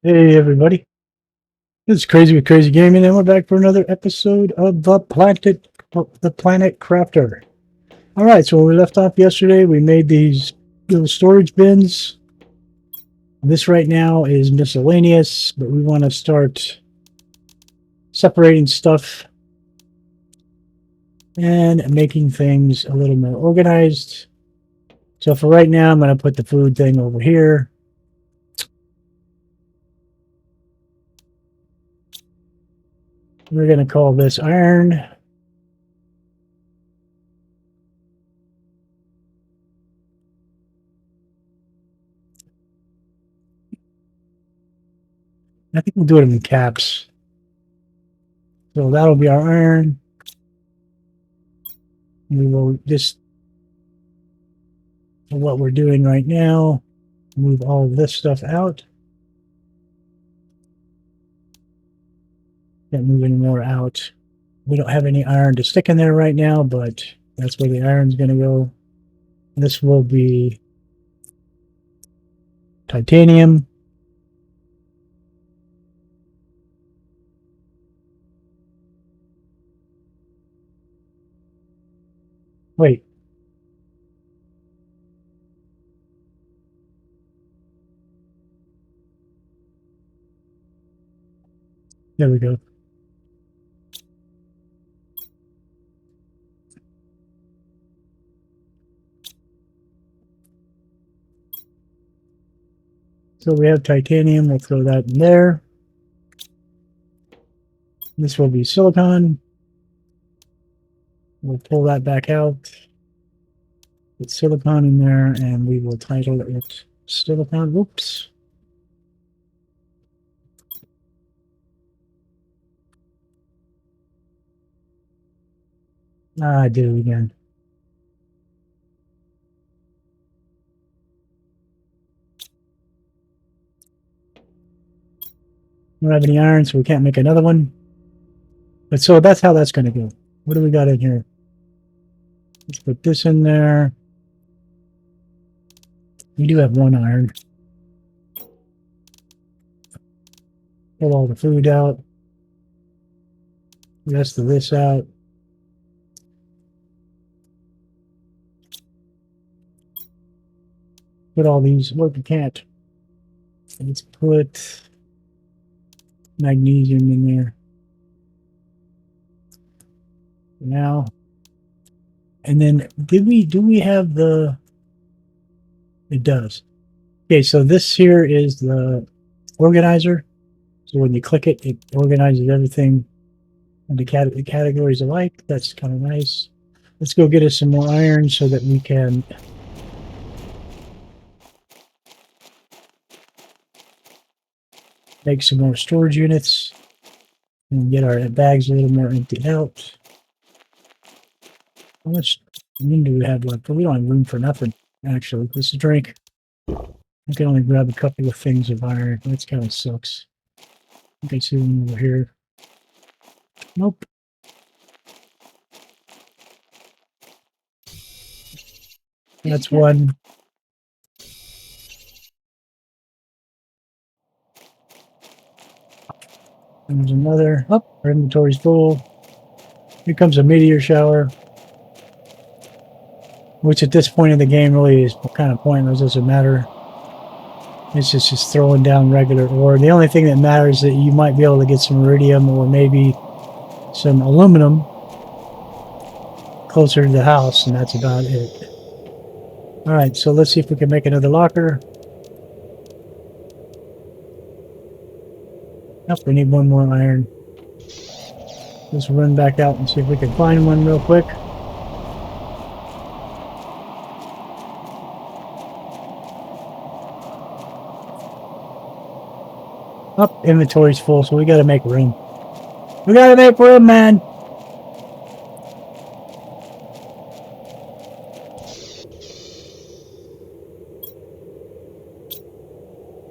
Hey everybody, this is Crazy with Crazy Gaming, and we're back for another episode of the Planet Crafter. All right, so when we left off yesterday, we made these little storage bins. This right now is miscellaneous, but we want to start separating stuff and making things a little more organized. So for right now, I'm going to put the food thing over here. We're going to call this iron. I think we'll do it in caps. So that'll be our iron. We will just, for what we're doing right now, move all of this stuff out. Can't move any more out. We don't have any iron to stick in there right now, but that's where the iron's going to go. This will be titanium. Wait. There we go. So we have titanium. We'll throw that in there. This will be silicon. We'll pull that back out. Put silicon in there, and we will title it silicon. Whoops. I did it again. We don't have any iron, so we can't make another one. But so that's how that's going to go. What do we got in here? Let's put this in there. We do have one iron. Pull all the food out. The rest of this out. Put all these. Look, we can't. Let's put magnesium in there. Now. And then do we have the... It does. Okay, so this here is the organizer. So when you click it, it organizes everything in the categories alike. That's kind of nice. Let's go get us some more iron so that we can make some more storage units and get our bags a little more emptied out. How much room do we have left? We don't have room for nothing, actually. Let's drink. I can only grab a couple of things of iron. That kind of sucks. You can see one over here. Nope. That's one. And there's another. Oh, our inventory's full. Here comes a meteor shower. Which at this point in the game really is kind of pointless. Doesn't matter. It's just throwing down regular ore. The only thing that matters is that you might be able to get some iridium or maybe some aluminum closer to the house, and that's about it. Alright, so let's see if we can make another locker. Nope, we need one more iron. Let's run back out and see if we can find one real quick. Oh, inventory's full, so we gotta make room. We gotta make room, man!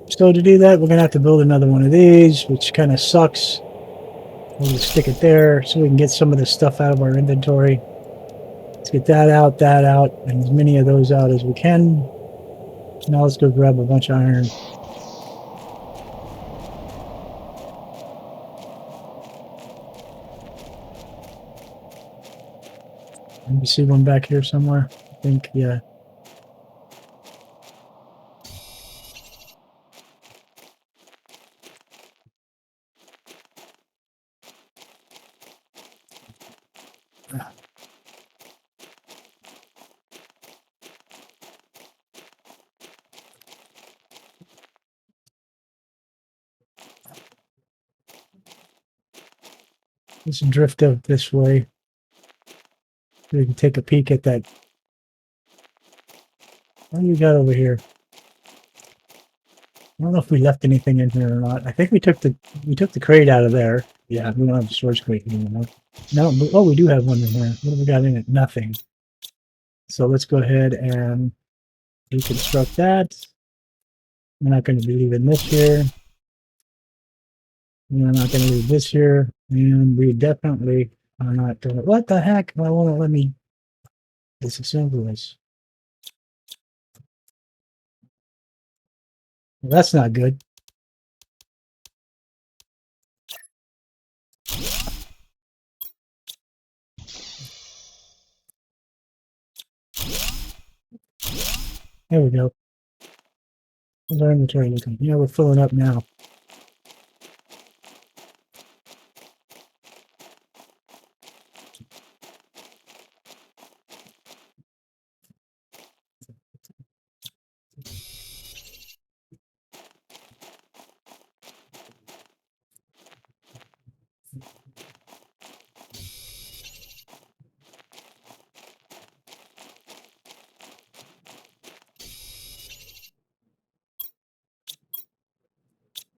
So to do that, we're gonna have to build another one of these, which kind of sucks. We'll just stick it there so we can get some of this stuff out of our inventory. Let's get that out, and as many of those out as we can. Now let's go grab a bunch of iron. You see one back here somewhere? I think, yeah. Let's drift up this way. We can take a peek at that. What do we got over here? I don't know if we left anything in here or not. I think we took the crate out of there. Yeah, we don't have the storage crate anymore. No, but, oh, we do have one in here. What have we got in it? Nothing. So let's go ahead and reconstruct that. We're not going to be leaving this here. We're not going to leave this here. And we definitely are not going to... What the heck? Why won't it let me disassemble this? Well, that's not good. There we go. How's our inventory looking? Yeah, we're filling up now.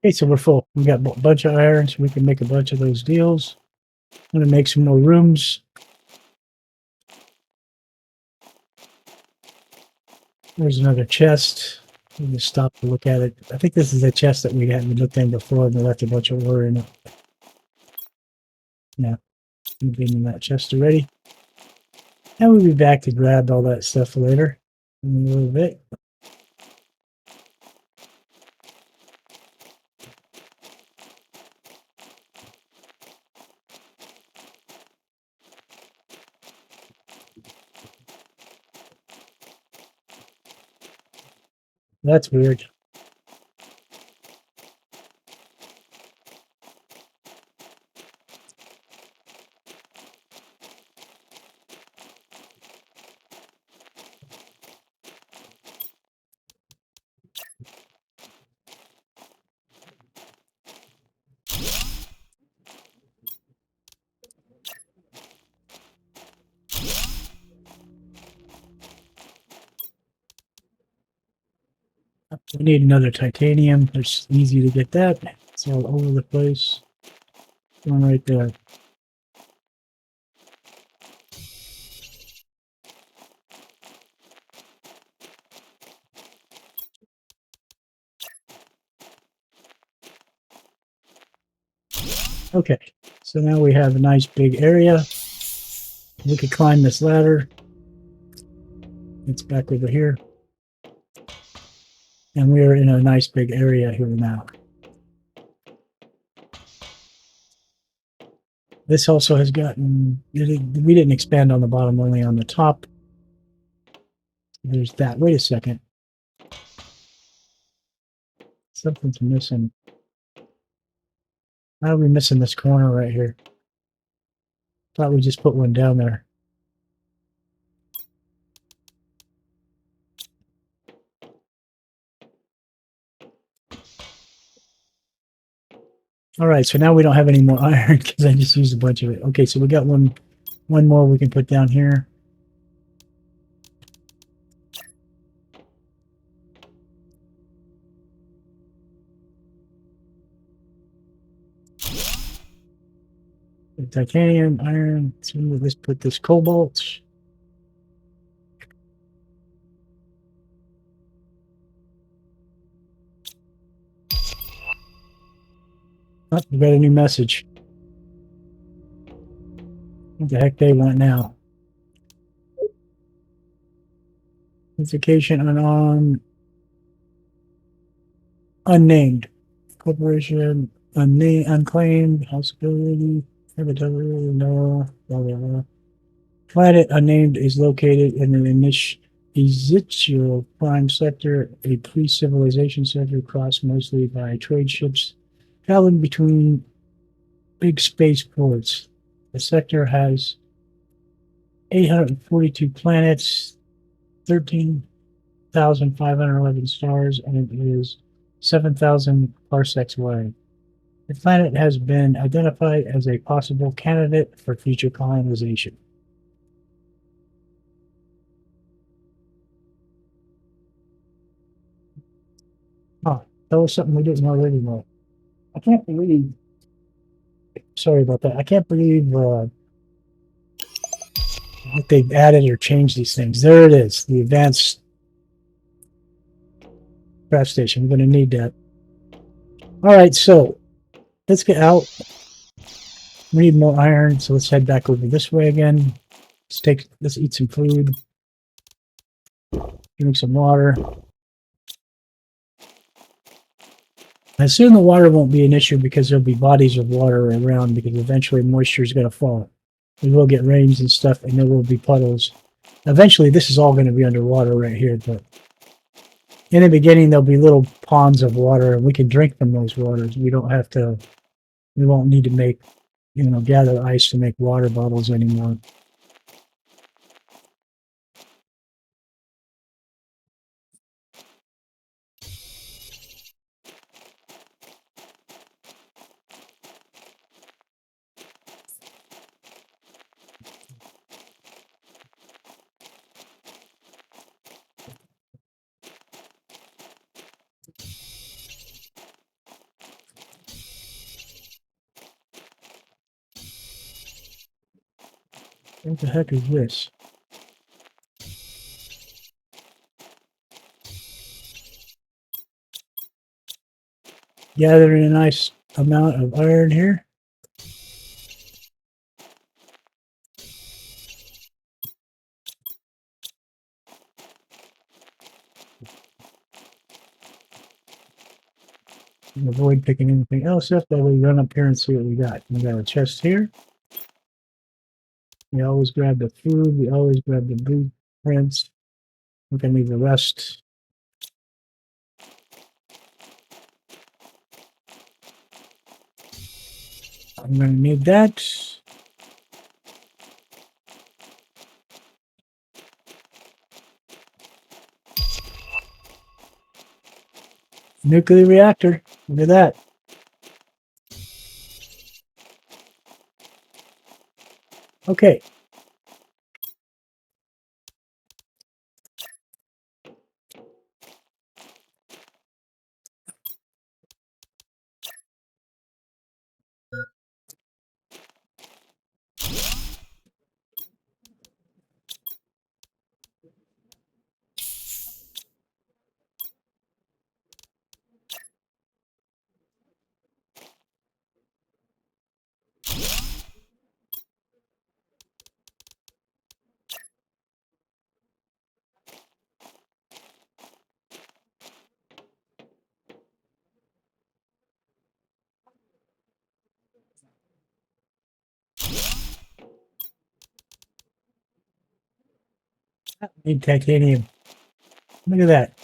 Okay, so we're full. We got a bunch of iron, so we can make a bunch of those deals. I'm going to make some more rooms. There's another chest. Let me stop to look at it. I think this is a chest that we hadn't looked in before, and we left a bunch of ore in it. Yeah, we've been in that chest already. And we'll be back to grab all that stuff later in a little bit. That's weird. We need another titanium. It's easy to get that. It's all over the place. One right there. Okay, so now we have a nice big area. We could climb this ladder. It's back over here. And we are in a nice big area here now. This also has gotten... We didn't expand on the bottom, only on the top. There's that. Wait a second. Something's missing. How are we missing this corner right here? Thought we just put one down there. All right, so now we don't have any more iron because I just used a bunch of it. Okay, so we got one more we can put down here. Titanium, iron. So let's put this cobalt. Oh, we got a new message. What the heck they want now? Notification on unnamed corporation, unclaimed possibility. No, blah, blah, blah. Planet unnamed is located in an initial prime sector, a pre-civilization sector crossed mostly by trade ships traveling between big spaceports. The sector has 842 planets, 13,511 stars, and it is 7,000 parsecs wide. The planet has been identified as a possible candidate for future colonization. Huh, that was something we didn't already know. I can't believe, sorry about that. I can't believe that they've added or changed these things. There it is, the advanced craft station. I'm going to need that. All right, so let's get out. We need more iron, so let's head back over this way again. Let's eat some food, drink some water. I assume the water won't be an issue because there'll be bodies of water around because eventually moisture is going to fall. We will get rains and stuff, and there will be puddles. Eventually, this is all going to be underwater right here, but in the beginning, there'll be little ponds of water, and we can drink from those waters. We don't have to, we won't need to make, gather ice to make water bottles anymore. What the heck is this? Gathering a nice amount of iron here. And avoid picking anything else up while we run up here and see what we got. We got a chest here. We always grab the food. We always grab the blueprints. We can leave the rest. I'm going to need that. Nuclear reactor. Look at that. Okay. Need titanium. Look at that.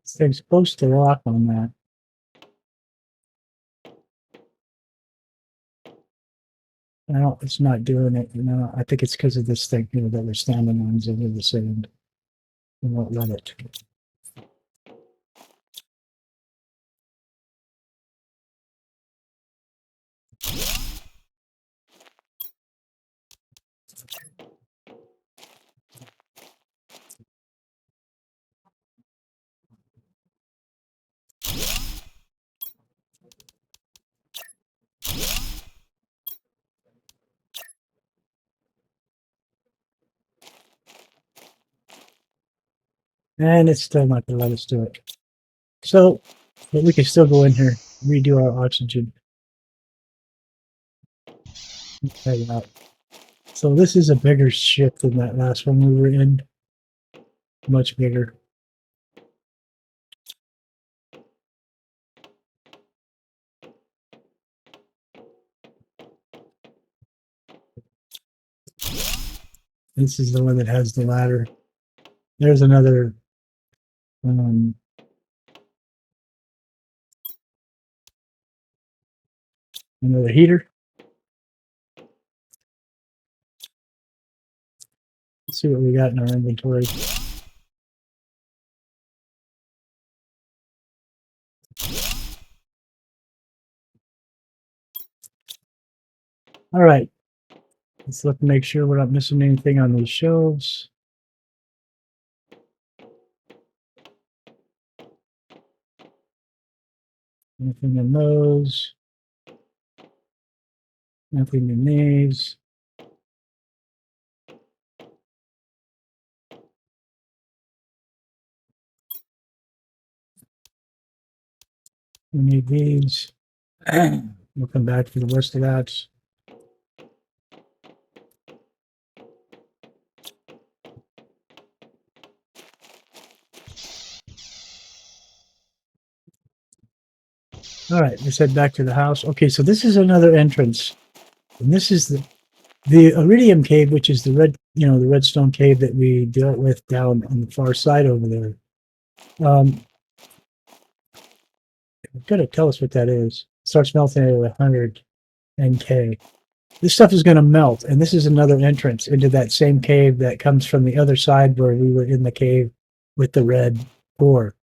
This thing's supposed to lock on that. No, it's not doing it. No, I think it's because of this thing here that we're standing on over the sand. We won't let it. And it's still not going to let us do it. So, but we can still go in here, redo our oxygen. Check it out. So this is a bigger ship than that last one we were in. Much bigger. This is the one that has the ladder. There's another another heater. Let's see what we got in our inventory. All right. Let's look to make sure we're not missing anything on these shelves. Nothing in those. Nothing in these. We need these. We'll come back to the rest of that. All right, let's head back to the house. Okay, so this is another entrance. And this is the Iridium cave, which is the red, the redstone cave that we dealt with down on the far side over there. It's going to tell us what that is. It starts melting at 100 NK. This stuff is going to melt, and this is another entrance into that same cave that comes from the other side where we were in the cave with the red ore.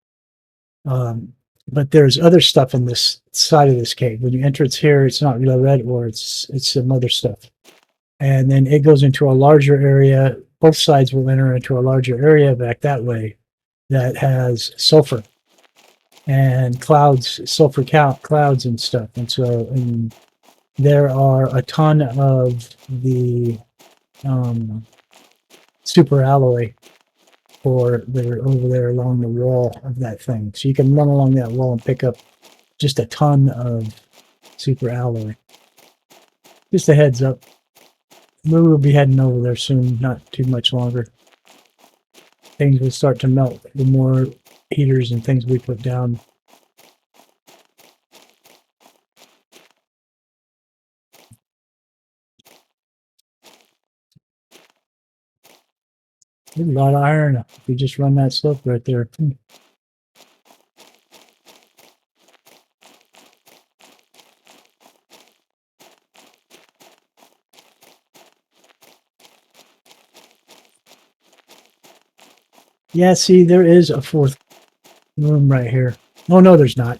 But there's other stuff in this side of this cave. When you enter it's here, it's not real red ore, it's some other stuff. And then it goes into a larger area. Both sides will enter into a larger area back that way that has sulfur and clouds, sulfur clouds and stuff. And so there are a ton of the super alloy for they're over there along the wall of that thing. So you can run along that wall and pick up just a ton of super alloy. Just a heads up. We will be heading over there soon, not too much longer. Things will start to melt the more heaters and things we put down. There's a lot of iron if you just run that slope right there. Yeah, see, there is a fourth room right here. Oh, no, there's not.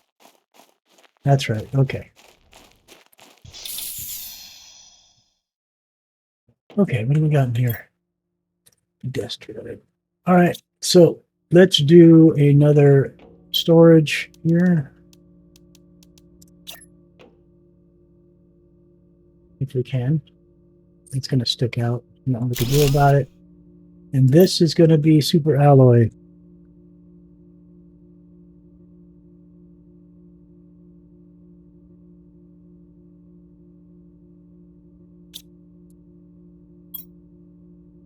That's right. Okay. Okay, what do we got in here? Pedestrian. All right, so let's do another storage here. If we can. It's going to stick out. Nothing we can do about it. And this is going to be super alloy.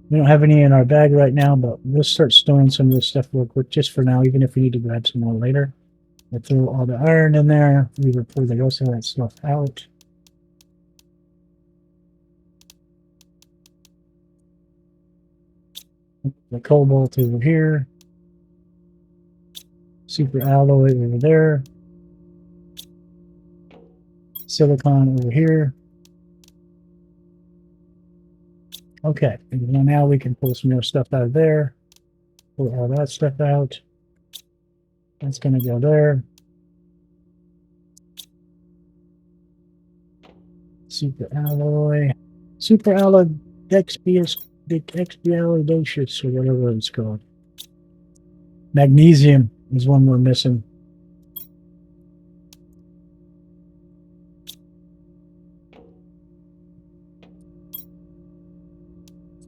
We don't have any in our bag right now, but we'll start storing some of this stuff real quick just for now, even if we need to grab some more later. We'll throw all the iron in there. We will pull the rest of that stuff out. The cobalt over here. Super alloy over there. Silicon over here. Okay, and now we can pull some more stuff out of there. Pull all that stuff out. That's going to go there. Super alloy. Super alloy expialidocious, or whatever it's called. Magnesium is one we're missing.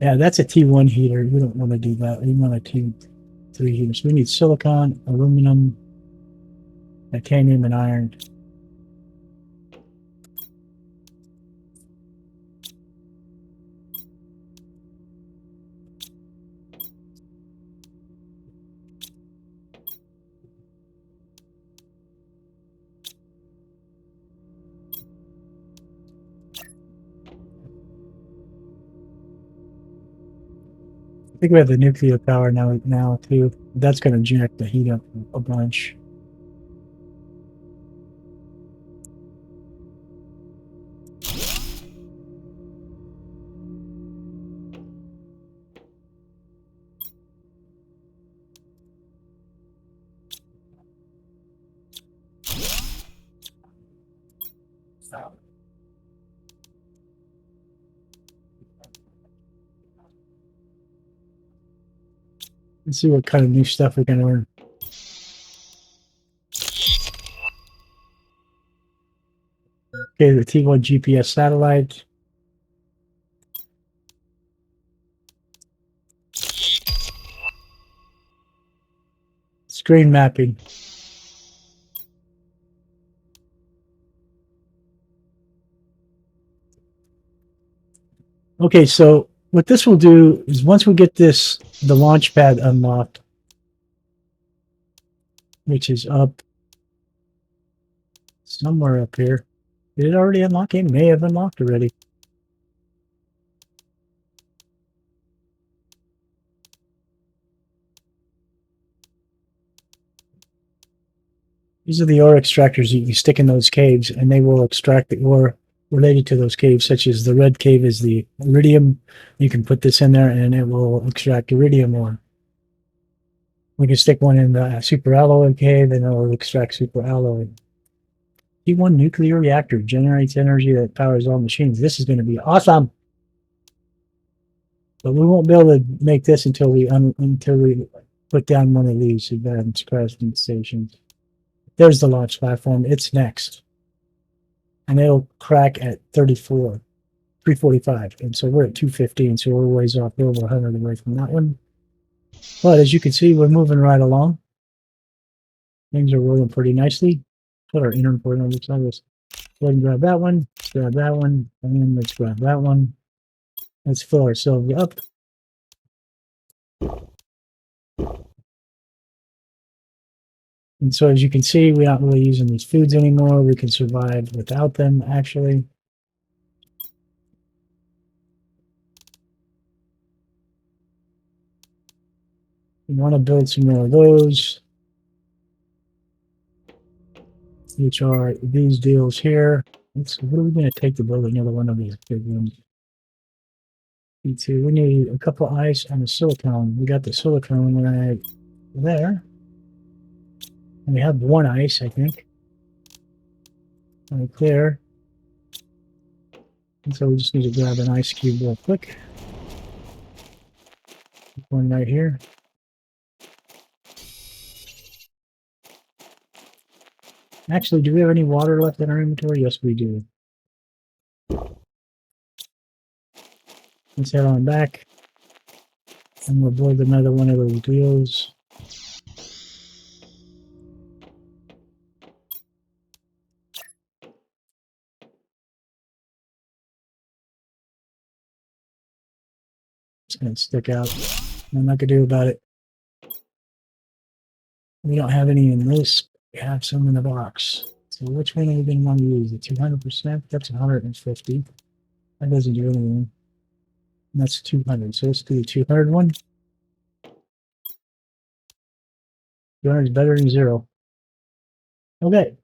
Yeah, that's a T1 heater. We don't want to do that. We want a T3 heater. So we need silicon, aluminum, titanium, and iron. think we have the nuclear power now too. That's going to jack the heat up a bunch. Let's see what kind of new stuff we can learn. Okay, the T1 GPS satellite. Screen mapping. Okay, so what this will do is once we get the launch pad unlocked, which is up somewhere up here. Did it already unlock? It may have unlocked already. These are the ore extractors that you stick in those caves, and they will extract the ore related to those caves, such as the red cave is the iridium. You can put this in there, and it will extract iridium ore. We can stick one in the super alloy cave, and it will extract super alloy. T1 nuclear reactor generates energy that powers all machines. This is going to be awesome. But we won't be able to make this until we put down one of these advanced crescent stations. There's the launch platform. It's next. And it'll crack at 345. And so we're at 215, so we're ways off. We're over 100 away from that one. But as you can see, we're moving right along. Things are rolling pretty nicely. Put our inner port on the side of this. Go ahead and grab that one. Grab that one. And then let's grab that one. Let's fill ourselves up. And so as you can see, we're not really using these foods anymore. We can survive without them, actually. We want to build some more of those, which are these deals here. What are we going to take to build another one of these big ones? We need a couple of ice and a silicone. We got the silicone right there. And we have one ice, I think. Right there. And so we just need to grab an ice cube real quick. One right here. Actually, do we have any water left in our inventory? Yes, we do. Let's head on back. And we'll build another one of those deals. It's going to stick out. Nothing I can do about it. We don't have any in this. We have some in the box. So which one are we going to want to use? The 200%? That's 150. That doesn't do anything. And that's 200. So let's do the 200 one. 200 is better than 0. Okay.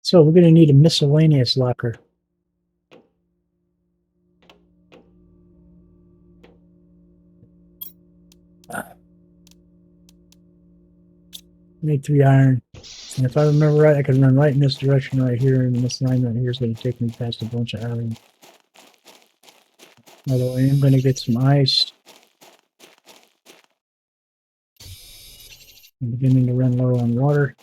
So we're going to need a miscellaneous locker. Need 3 iron. And if I remember right, I can run right in this direction right here, and this line right here is going to take me past a bunch of iron. By the way, I'm going to get some ice. I'm beginning to run low on water.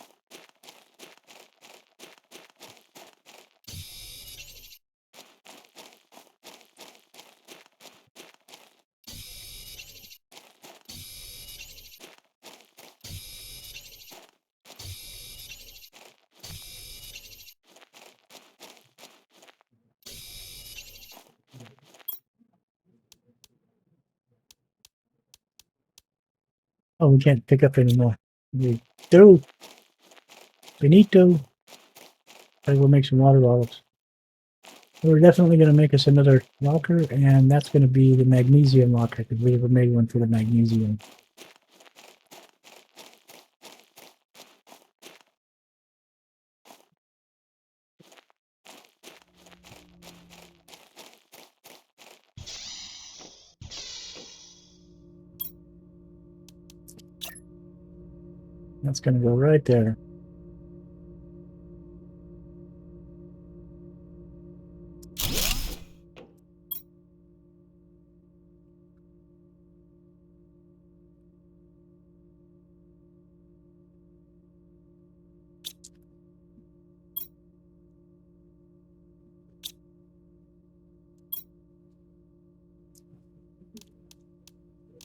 Oh, we can't pick up anymore. We do. Benito. I will make some water bottles. We're definitely going to make us another locker, and that's going to be the magnesium locker, because we never made one for the magnesium. That's going to go right there.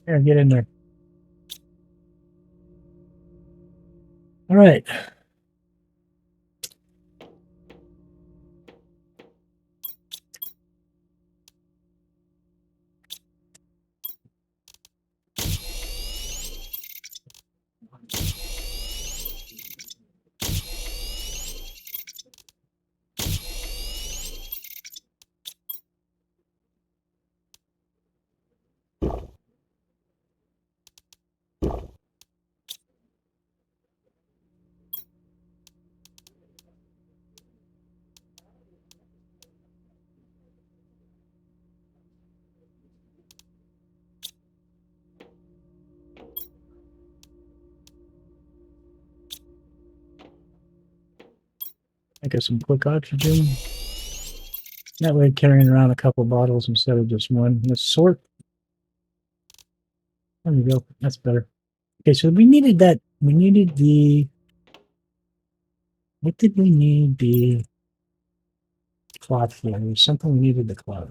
Here, get in there. All right. I got some quick oxygen. That way, carrying around a couple bottles instead of just one. Let's sort. There we go. That's better. Okay, so we needed that. We needed the. What did we need the cloth for? There was something we needed the cloth.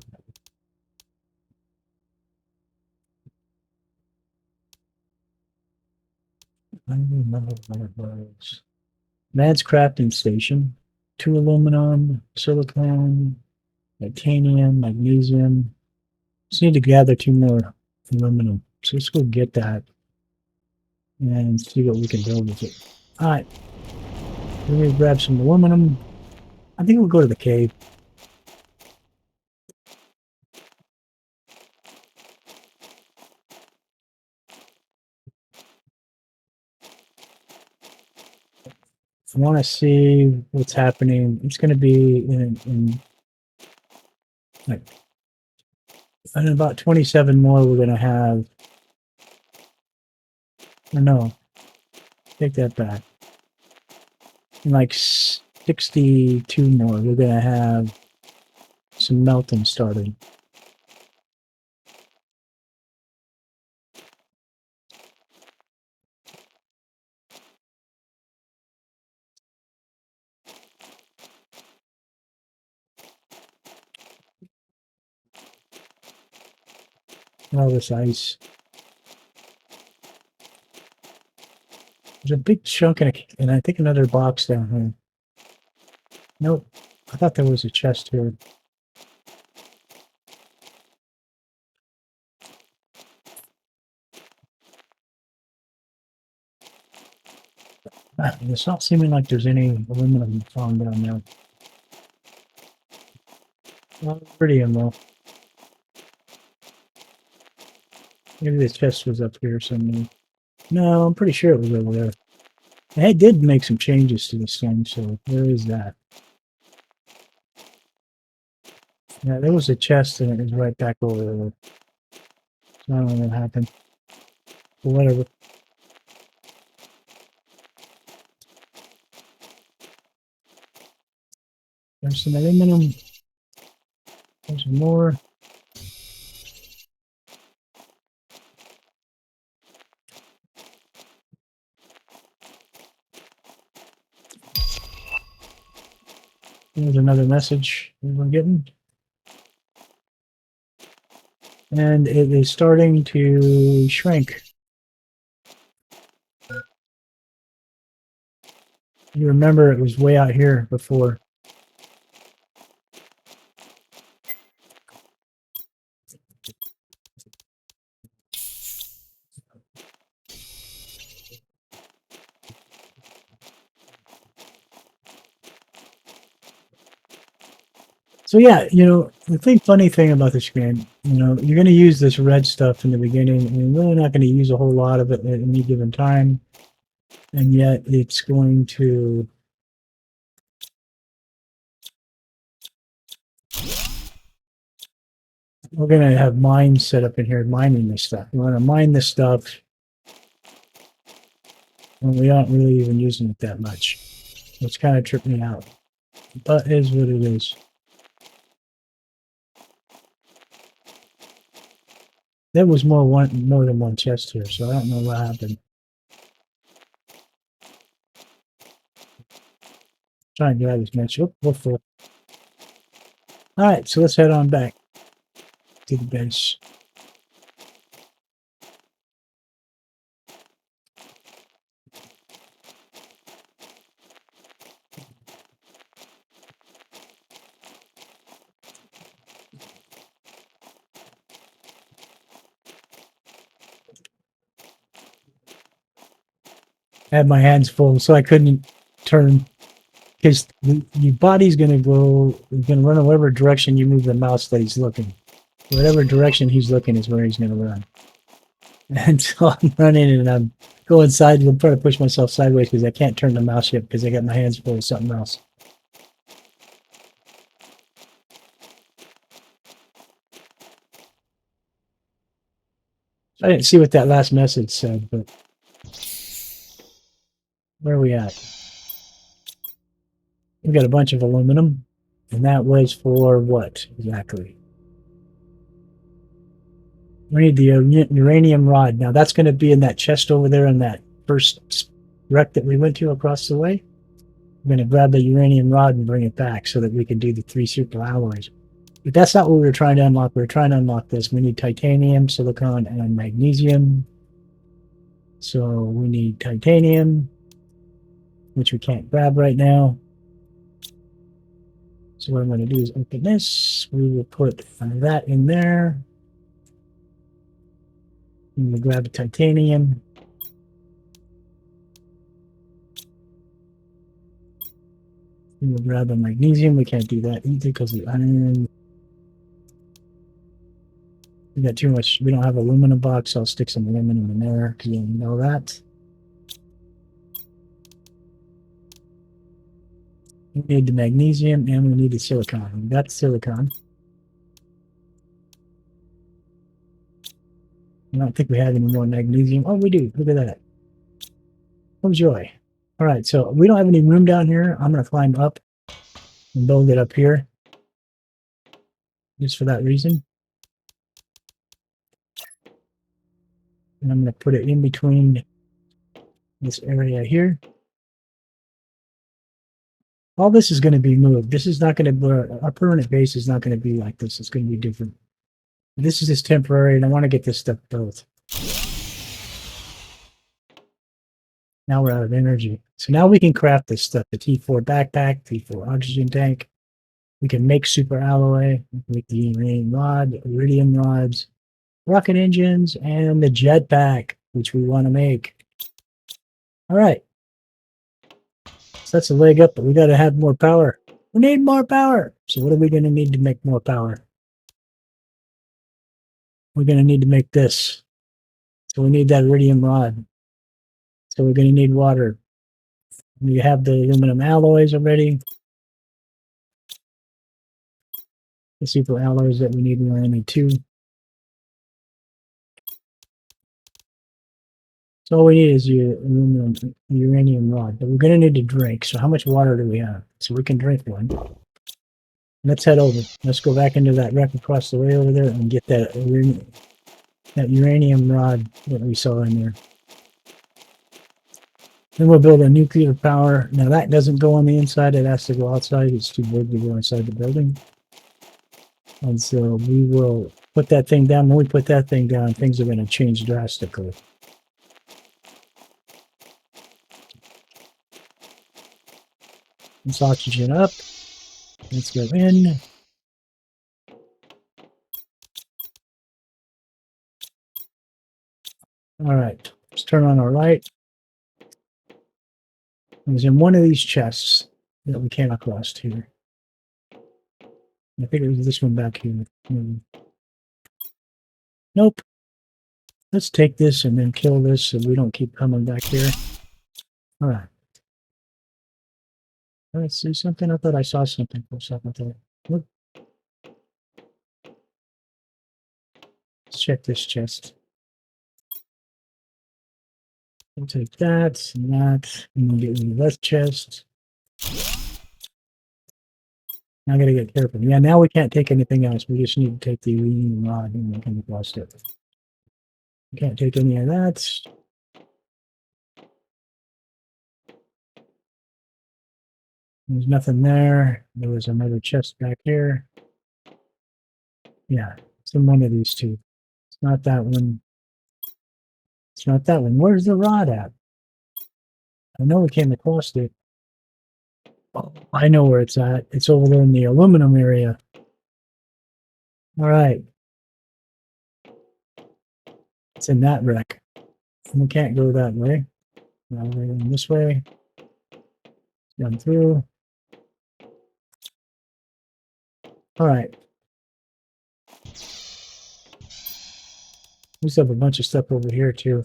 I don't remember what it was. Mad's crafting station. 2 aluminum, silicone, titanium, magnesium. Just need to gather 2 more aluminum. So let's go get that and see what we can build with it. All right. Let me grab some aluminum. I think we'll go to the cave. I want to see what's happening. It's going to be like in about 27 more. We're going to have. Or no, take that back. In like 62 more, we're going to have some melting started. All this ice. There's a big chunk and I think another box down here. Nope. I thought there was a chest here. It's not seeming like there's any aluminum found down there. Well, pretty though. Maybe the chest was up here somewhere. No, I'm pretty sure it was over there. I did make some changes to this thing, so there is that. Yeah, there was a chest and it was right back over there. So I don't know what happened. But whatever. There's some aluminum. There's more. There's another message we're getting. And it is starting to shrink. You remember it was way out here before. So yeah, funny thing about this game, you're going to use this red stuff in the beginning, and you're really not going to use a whole lot of it at any given time, and yet it's going to. We're going to have mines set up in here mining this stuff. We want to mine this stuff, and we aren't really even using it that much. It's kind of tripping me out, but it is what it is. There was more than one chest here, so I don't know what happened. Try and grab as much. Oh, we're full. Alright, so let's head on back to the base. I had my hands full, so I couldn't turn. Because your body's going to go, you're going to run in whatever direction you move the mouse that he's looking. Whatever direction he's looking is where he's going to run. And so I'm running and I'm going sideways. I'm trying to push myself sideways because I can't turn the mouse yet because I got my hands full of something else. I didn't see what that last message said, but where are we at? We've got a bunch of aluminum, and that was for what exactly? We need the uranium rod. Now that's going to be in that chest over there in that first wreck that we went to across the way. I'm going to grab the uranium rod and bring it back so that we can do the 3 super alloys. But that's not what we were trying to unlock. We were trying to unlock this. We need titanium, silicon, and magnesium. So we need titanium, which we can't grab right now. So what I'm going to do is open this. We will put that in there. And we'll grab the titanium. And we'll grab the magnesium. We can't do that either because the iron. We got too much. We don't have aluminum box. So I'll stick some aluminum in there because you know that. We need the magnesium and we need the silicon. We got the silicon. I don't think we have any more magnesium. Oh, we do. Look at that. Oh, joy. All right, so we don't have any room down here. I'm going to climb up and build it up here just for that reason. And I'm going to put it in between this area here. All this is going to be moved. This is not going to be, our permanent base is not going to be like this. It's going to be different. This is just temporary, and I want to get this stuff built. Now we're out of energy. So now we can craft this stuff. The T4 backpack, T4 oxygen tank. We can make super alloy, make the uranium rod, iridium rods, rocket engines, and the jetpack, which we want to make. All right. So that's a leg up, but we got to have more power. We need more power. So what are we going to need to make more power? We're going to need to make this. So we need that iridium rod. So we're going to need water. We have the aluminum alloys already. The super alloys that we only need 2. So all we need is your uranium rod. But we're going to need to drink. So how much water do we have? So we can drink one. Let's head over. Let's go back into that wreck across the way over there and get that uranium rod that we saw in there. Then we'll build a nuclear power. Now that doesn't go on the inside. It has to go outside. It's too big to go inside the building. And so we will put that thing down. When we put that thing down, things are going to change drastically. Let's oxygen up. Let's go in. All right. Let's turn on our light. It was in one of these chests that we came across here. I think it was this one back here. Nope. Let's take this and then kill this so we don't keep coming back here. All right. Let's see something. I thought I saw something for a second there. Look. Let's check this chest. We'll take that and that, and we'll get rid of that chest. Now I gotta get careful. Yeah, now we can't take anything else. We just need to take the reading rod and we can lost it. We can't take any of that. There's nothing there. There was another chest back here. Yeah, it's in one of these two. It's not that one. It's not that one. Where's the rod at? I know we came across it. Oh, I know where it's at. It's over there in the aluminum area. All right. It's in that wreck. We can't go that way. Now we're going this way. Run through. All right. We still have a bunch of stuff over here too.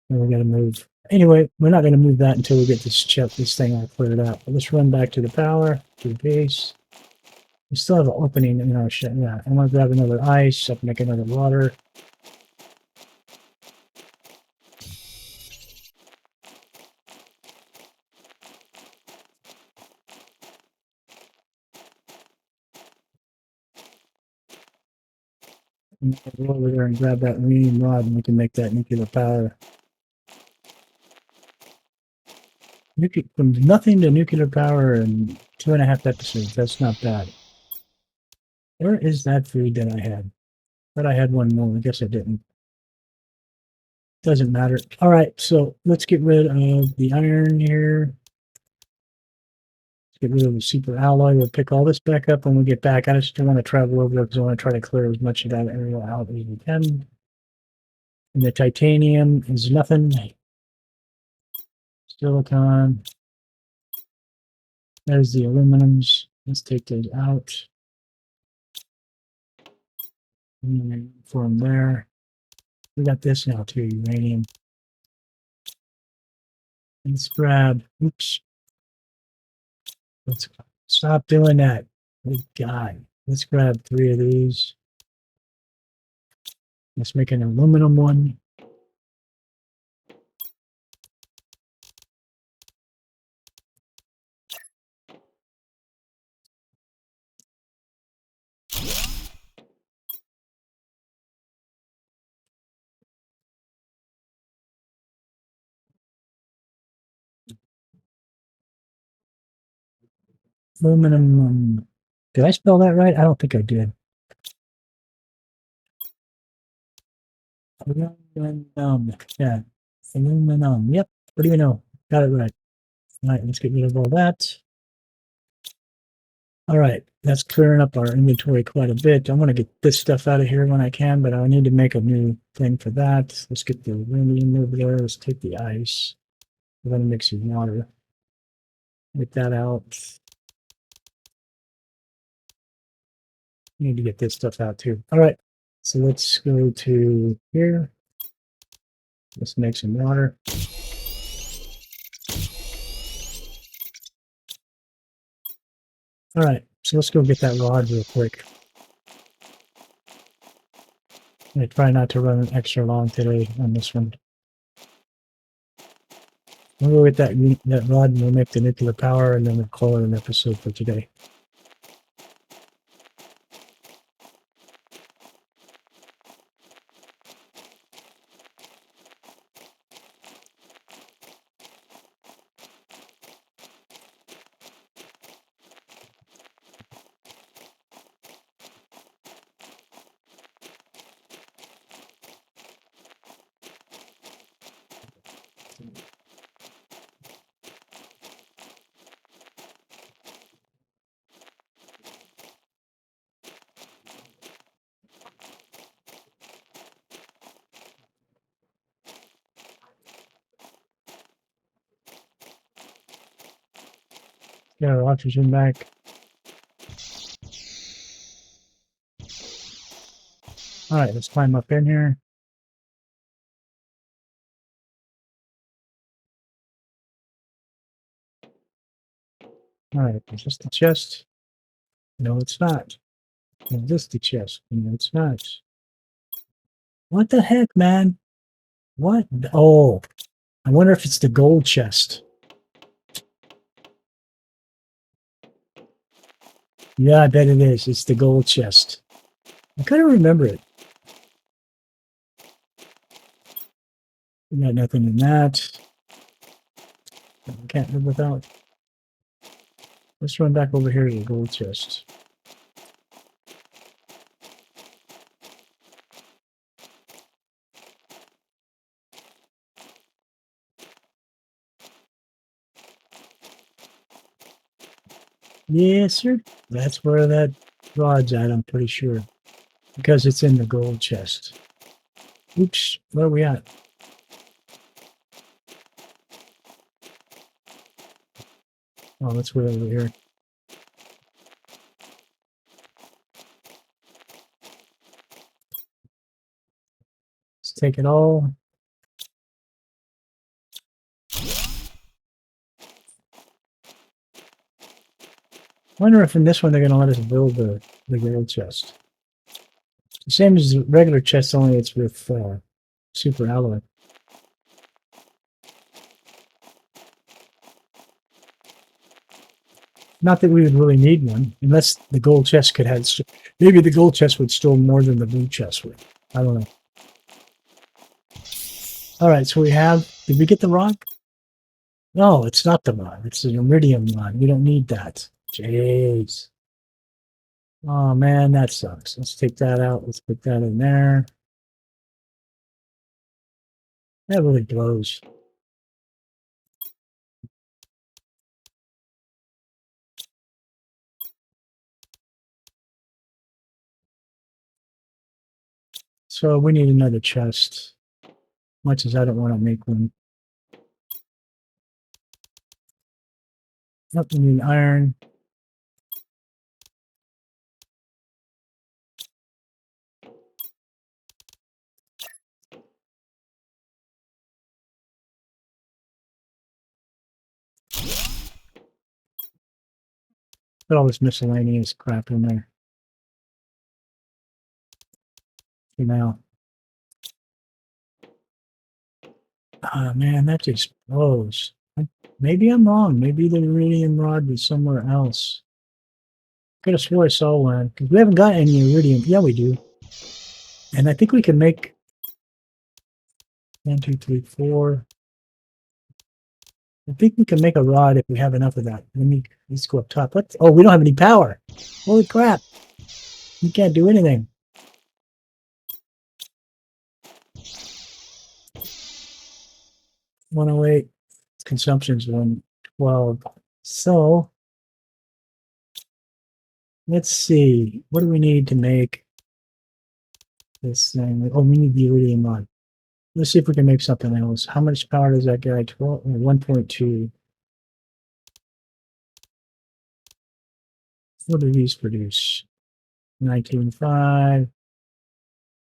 And we got to move. Anyway, we're not going to move that until we get this thing all cleared out. But let's run back to the power, to the base. We still have an opening in our ship. Yeah, I want to grab another ice. I can make another water. And go over there and grab that uranium rod, and we can make that nuclear power. From nothing to nuclear power in 2.5 episodes. That's not bad. Where is that food that I had? But I had one more. I guess I didn't. Doesn't matter. All right, so let's get rid of the iron here. Let's get rid of the super alloy. We'll pick all this back up when we get back. I just don't want to travel over there because I want to try to clear as much of that area out as we can. And the titanium is nothing. Silicon. There's the aluminums. Let's take those out. And from there, we got this now too, uranium. Let's grab, oops. Let's stop doing that. Good God. Let's grab 3 of these. Let's make an aluminum one. Aluminum. Did I spell that right? I don't think I did. Aluminum. Yeah. Aluminum. Yep. What do you know? Got it right. All right. Let's get rid of all that. All right. That's clearing up our inventory quite a bit. I want to get this stuff out of here when I can, but I need to make a new thing for that. Let's get the uranium over there. Let's take the ice. We're going to mix some water. Get that out. Need to get this stuff out too. All right. So let's go to here. Let's make some water. All right. So let's go get that rod real quick. I try not to run extra long today on this one. We'll go get that rod and we'll make the nuclear power and then we'll call it an episode for today. Get our oxygen back. All right, let's climb up in here. All right, is this the chest? No, it's not. Is this the chest? No, it's not. What the heck, man? What? Oh, I wonder if it's the gold chest. Yeah, I bet it is. It's the gold chest. I couldn't remember it. We got nothing in that. Can't live without. Let's run back over here to the gold chest. Yes, sir. That's where that rod's at, I'm pretty sure. Because it's in the gold chest. Oops, where are we at? Oh, that's way over here. Let's take it all. Wonder if in this one they're going to let us build the gold chest. The same as the regular chest, only it's with super alloy. Not that we would really need one, unless the gold chest could have. Maybe the gold chest would store more than the blue chest would. I don't know. All right, so we have. Did we get the rock? No, it's not the rod. It's an iridium rod. We don't need that. Jeez. Oh man, that sucks. Let's take that out. Let's put that in there. That really blows. So we need another chest. Much as I don't want to make one. Nope, we need iron. Put all this miscellaneous crap in there for now. Ah, man, that just blows. Maybe I'm wrong. Maybe the iridium rod was somewhere else. Could have swore I saw one because we haven't got any iridium. Yeah, we do. And I think we can make 1, 2, 3, 4. I think we can make a rod if we have enough of that. Let's go up top. What? Oh, we don't have any power. Holy crap. We can't do anything. $108. Consumption's 112. So let's see. What do we need to make this thing? Oh, we need the iridium rod. Let's see if we can make something else. How much power does that guy? 1.2. What do these produce? 19.5.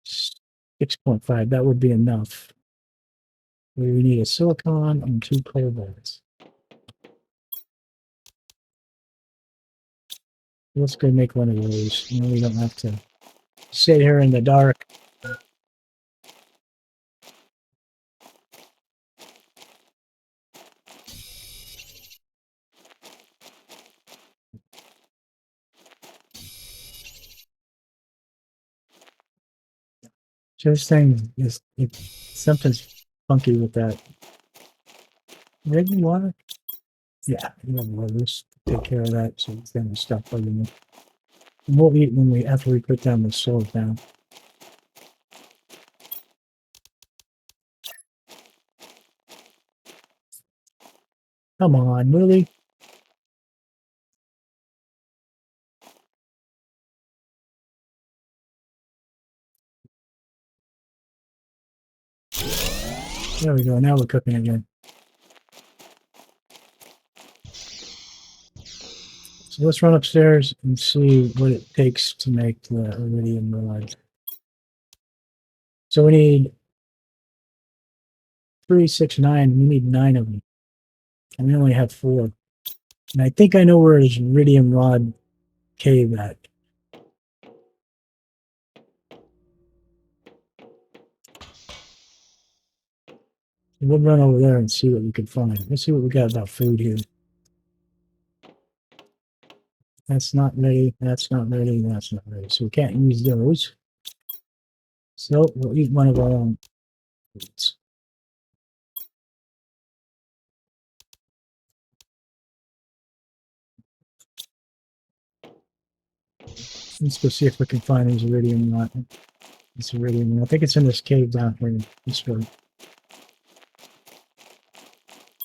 6.5. That would be enough. We need a silicon and 2 cobalts. Let's go make one of those. You know, we don't have to sit here in the dark. So this thing is something's funky with that. Maybe water? Yeah, let's take care of that so it's gonna stop bugging me. And we'll eat after we put down the sword down. Come on, really? There we go. Now we're cooking again. So let's run upstairs and see what it takes to make the iridium rod. So we need 3, 6, 9. We need 9 of them. And we only have 4. And I think I know where his iridium rod cave at. We'll run over there and see what we can find. Let's see what we got about food here. That's not ready. That's not ready. That's not ready. So we can't use those. So we'll eat one of our own foods. Let's go see if we can find these iridium rod. This iridium. I think it's in this cave down here. This way.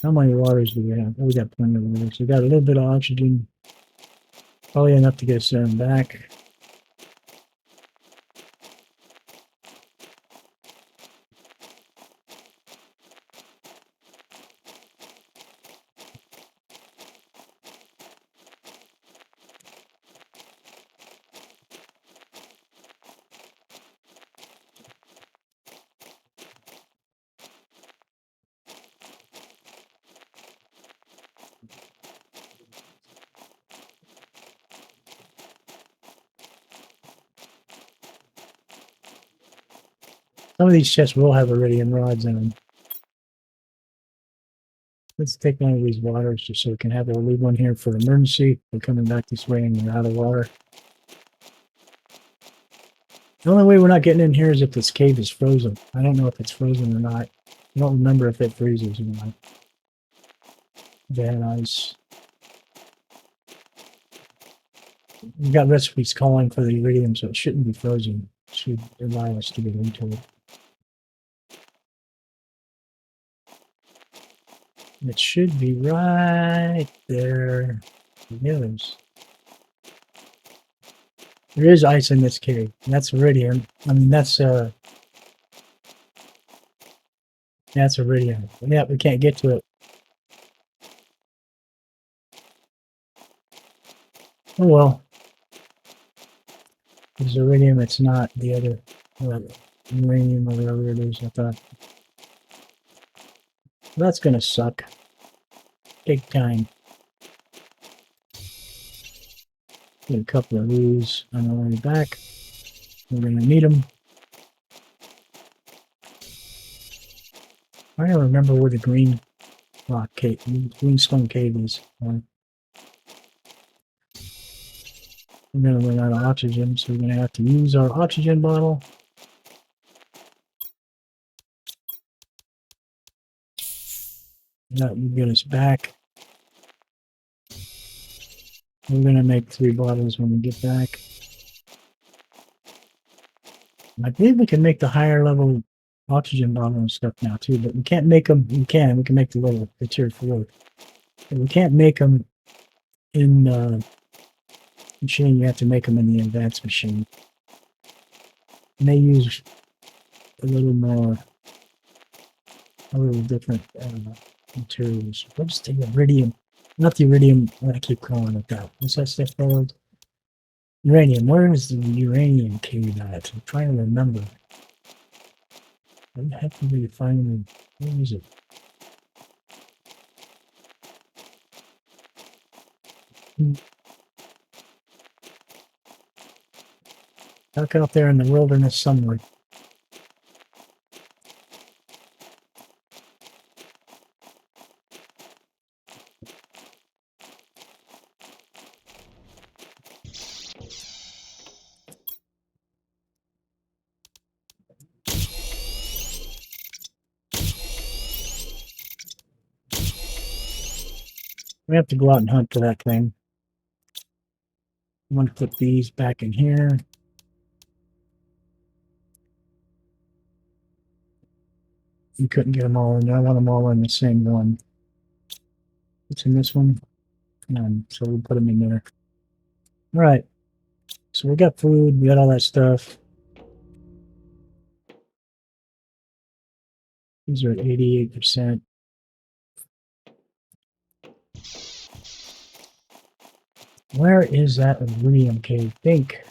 How many waters do we have? Oh, we got plenty of waters. We got a little bit of oxygen. Probably enough to get us there and back. Some of these chests will have iridium rods in them. Let's take one of these waters just so we can have a leave one here for emergency. We're coming back this way and we're out of water. The only way we're not getting in here is if this cave is frozen. I don't know if it's frozen or not. I don't remember if it freezes or not. Bad ice. We've got recipes calling for the iridium, so it shouldn't be frozen. It should allow us to get into it. It should be right there. It is. There is ice in this cave. That's iridium. I mean, that's iridium. Yeah, we can't get to it. Oh well. It's iridium. It's not the other uranium or whatever it is. I thought that's gonna suck. Big time. Get a couple of these on the way back. We're gonna need them. I don't remember where the green rock cave, green stone cave is. We're gonna run out of oxygen, so we're gonna have to use our oxygen bottle. That will get us back. We're gonna make 3 bottles when we get back. I believe we can make the higher level oxygen bottle and stuff now too, but we can't make them. We can make the little the tier 4. But we can't make them in machine. You have to make them in the advanced machine. And they use a little different materials. What's the iridium? Not the iridium. I keep calling it that. What's that stuff called? Uranium. Where is the uranium cave at? I'm trying to remember. I'm happy to find it. Where is it? Back out there in the wilderness somewhere. We have to go out and hunt for that thing. I'm going to put these back in here. You couldn't get them all in there. I want them all in the same one. It's in this one. And so we'll put them in there. All right. So we got food. We got all that stuff. These are at 88%. Where is that iridium cave? Think.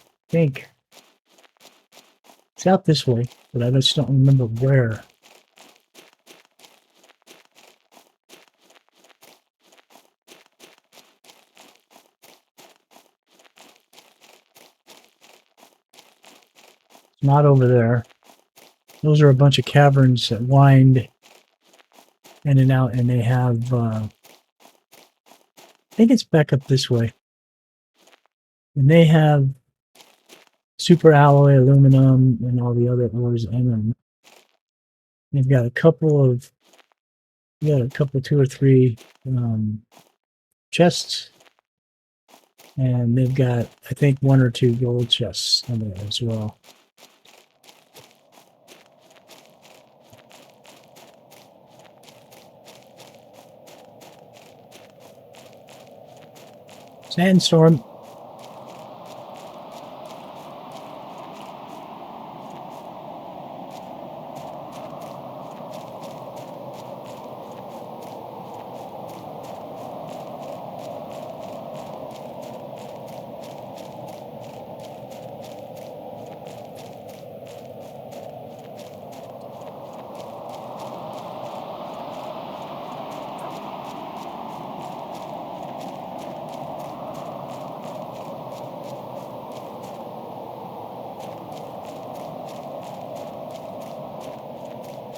It's out this way, but I just don't remember where. It's not over there. Those are a bunch of caverns that wind in and out, and they have, I think it's back up this way. And they have super alloy, aluminum, and all the other ores in them. They've got a couple, 2 or 3 chests, and they've got, I think, 1 or 2 gold chests in there as well. Sandstorm.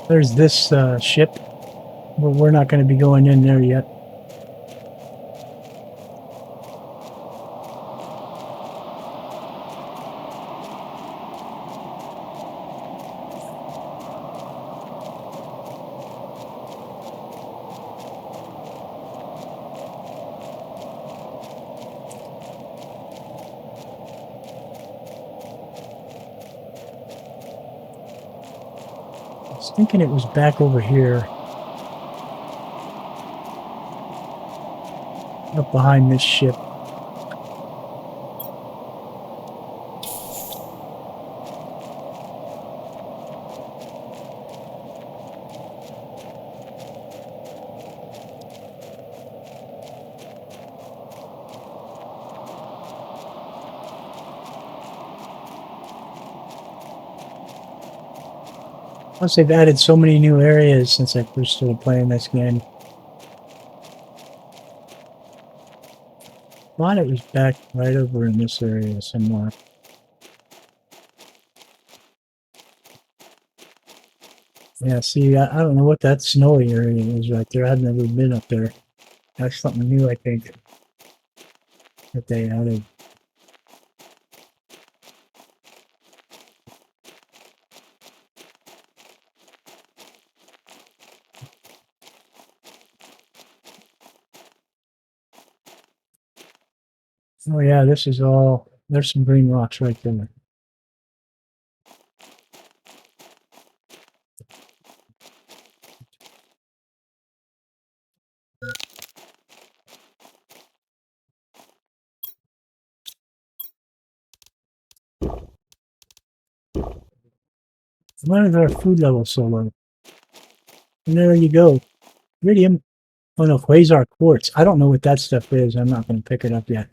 There's this ship, but we're not going to be going in there yet. I was thinking it was back over here, up behind this ship. Plus, they've added so many new areas since I first started playing this game. I thought it was back right over in this area somewhere. Yeah, see, I don't know what that snowy area is right there. I've never been up there. That's something new, I think, that they added. Oh yeah, this is all, there's some green rocks right there. Why is our food level so low? And there you go. Iridium. Oh no, quasar quartz. I don't know what that stuff is. I'm not going to pick it up yet.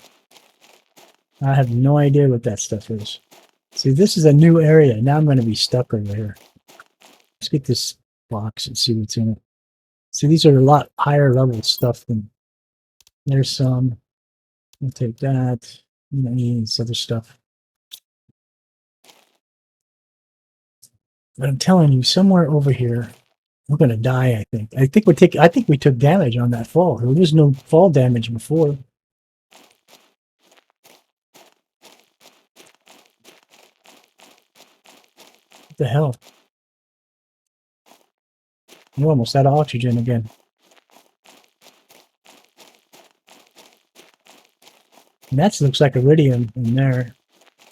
I have no idea what that stuff is. See, this is a new area. Now I'm going to be stuck over here. Let's get this box and see what's in it. See, these are a lot higher level stuff than, there's some. We'll take that. You know, this other stuff. But I'm telling you, somewhere over here, we're gonna die. I think we took damage on that fall. There was no fall damage before. What the hell? We're almost out of oxygen again. And that looks like iridium in there.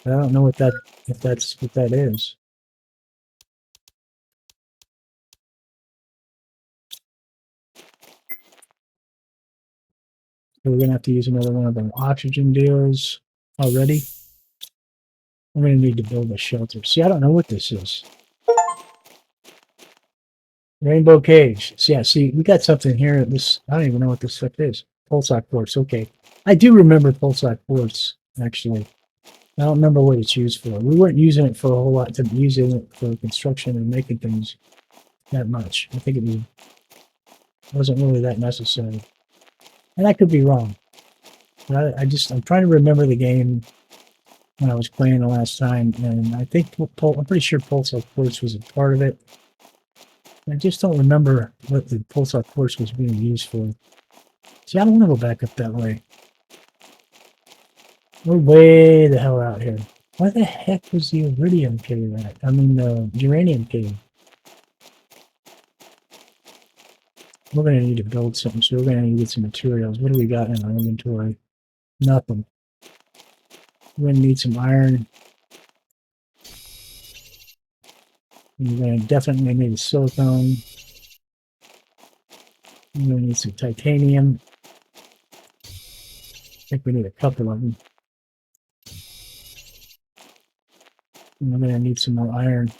But I don't know what that, if that's what that is. So we're gonna have to use another one of them oxygen deals already. We're gonna need to build a shelter. See, I don't know what this is. Rainbow cage. So yeah, see, we got something here. This, I don't even know what this stuff is. Pulsar quartz. Okay, I do remember pulsar quartz actually. I don't remember what it's used for. We weren't using it for a whole lot, to using it for construction and making things that much. I think it wasn't really that necessary. And I could be wrong. But I'm trying to remember the game when I was playing the last time, and I think I'm pretty sure Pulsar Quartz was a part of it. I just don't remember what the Pulsar Quartz was being used for. See, I don't want to go back up that way. We're way the hell out here. Why the heck was the iridium cave at? I mean, the uranium cave. We're going to need to build something, so we're going to need to get some materials. What do we got in our inventory? Nothing. We're going to need some iron. We're going to definitely need silicone. We're going to need some titanium. I think we need a couple of them. And we're going to need some more iron.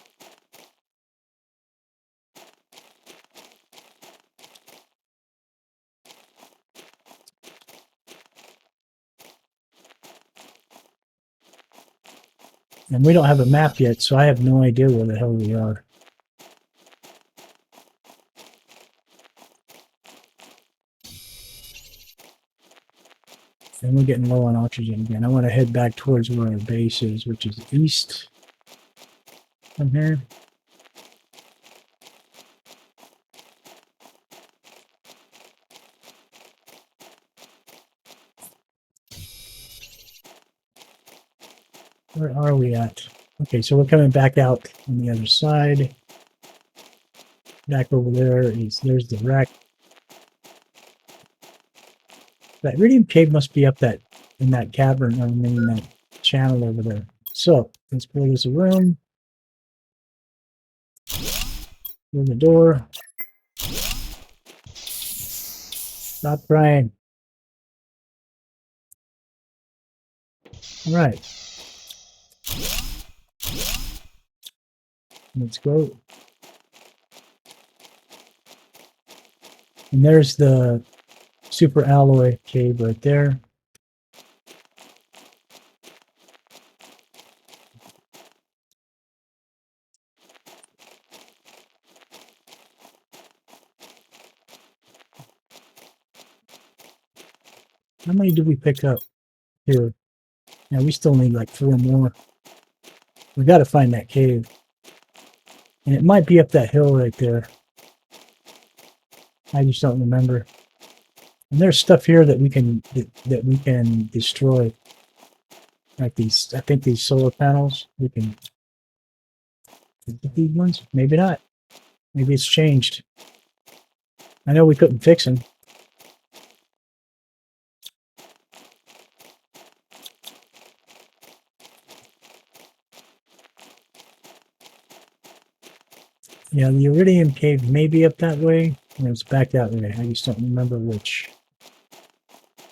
And we don't have a map yet, so I have no idea where the hell we are. And we're getting low on oxygen again. I want to head back towards where our base is, which is east from here. Where are we at? Okay, so we're coming back out on the other side. Back over there's the wreck. That iridium cave must be up in that cavern, I mean that channel over there. So let's build us a room. Open the door. Stop crying. All right. Let's go. And there's the super alloy cave right there. How many did we pick up here? Yeah, we still need like 4 more. We got to find that cave. And it might be up that hill right there. I just don't remember. And there's stuff here that we can destroy. Like these, I think these solar panels, we can get these ones. Maybe not. Maybe it's changed. I know we couldn't fix them. Yeah, the iridium cave may be up that way, or it's back that way. I just don't remember which.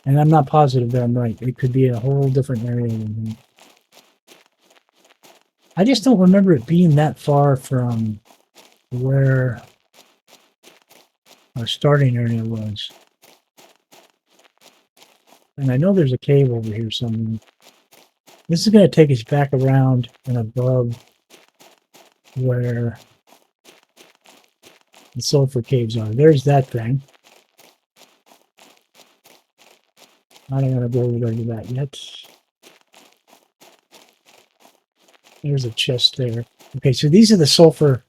And I'm not positive that I'm right. It could be a whole different area than me. I just don't remember it being that far from where our starting area was. And I know there's a cave over here somewhere. This is going to take us back around and above where the sulfur caves are. There's that thing. I don't want to go over to that yet. There's a chest there. Okay, so these are the sulfur.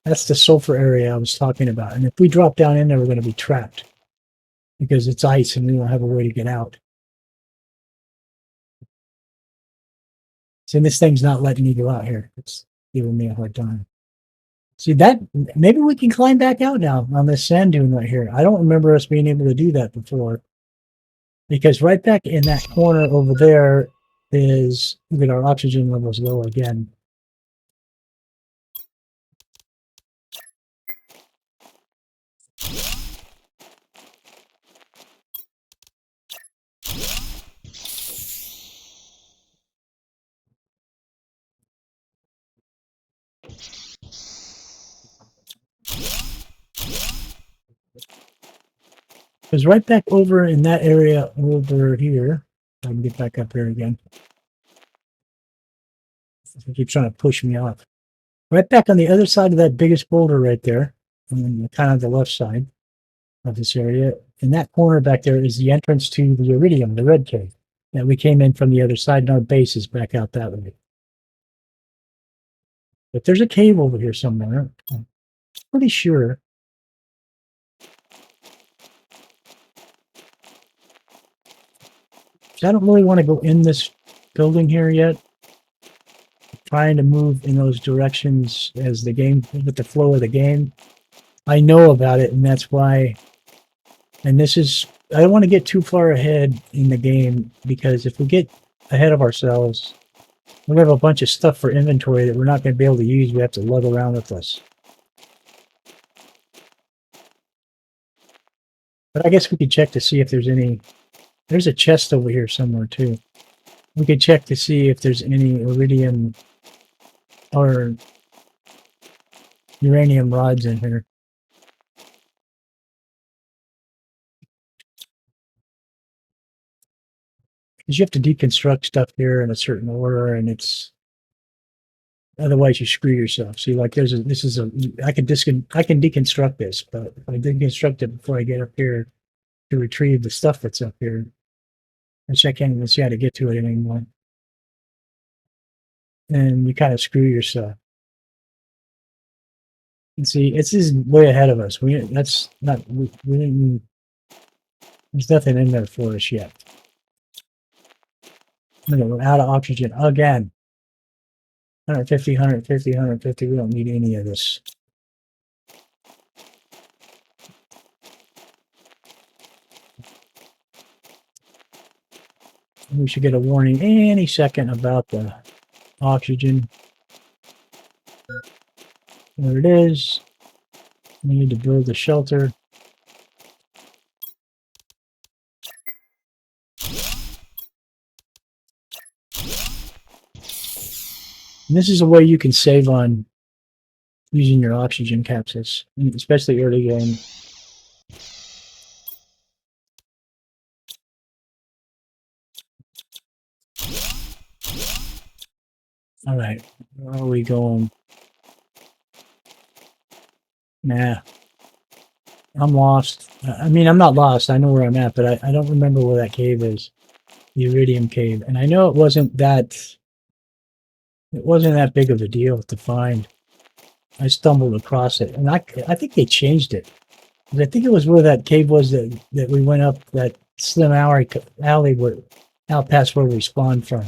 That's the sulfur area I was talking about. And if we drop down in there, we're going to be trapped because it's ice and we don't have a way to get out. See, this thing's not letting me go out here. It's giving me a hard time. See that? Maybe we can climb back out now on this sand dune right here. I don't remember us being able to do that before. Because right back in that corner over there is, look at our oxygen levels low again. Because right back over in that area over here, I can get back up here again. They keep trying to push me off. Right back on the other side of that biggest boulder right there, on kind of the left side of this area. In that corner back there is the entrance to the Iridium, the red cave, that we came in from the other side, and our base is back out that way. But there's a cave over here somewhere. I'm pretty sure. I don't really want to go in this building here yet. I'm trying to move in those directions as the game, with the flow of the game. I know about it, and that's why. And this is, I don't want to get too far ahead in the game, because if we get ahead of ourselves, we have a bunch of stuff for inventory that we're not going to be able to use. We have to lug around with us. But I guess we could check to see if there's any. There's a chest over here somewhere too. We could check to see if there's any iridium or uranium rods in here. Because you have to deconstruct stuff here in a certain order, and it's otherwise you screw yourself. See, like this is a I can deconstruct this, but if I deconstruct it before I get up here to retrieve the stuff that's up here, which I can't even see how to get to it anymore, and you kind of screw yourself. And see, it's just way ahead of us. That's not we didn't. There's nothing in there for us yet. We're out of oxygen again. 150, 150, 150. We don't need any of this. We should get a warning any second about the oxygen. There it is. We need to build the shelter. And this is a way you can save on using your oxygen capsules, especially early game. All right, where are we going? Nah, I'm lost. I mean, I'm not lost. I know where I'm at, but I don't remember where that cave is. The Iridium cave. And I know it wasn't that big of a deal to find. I stumbled across it, and I think they changed it. I think it was where that cave was that we went up that slim alley where, out past where we spawned from.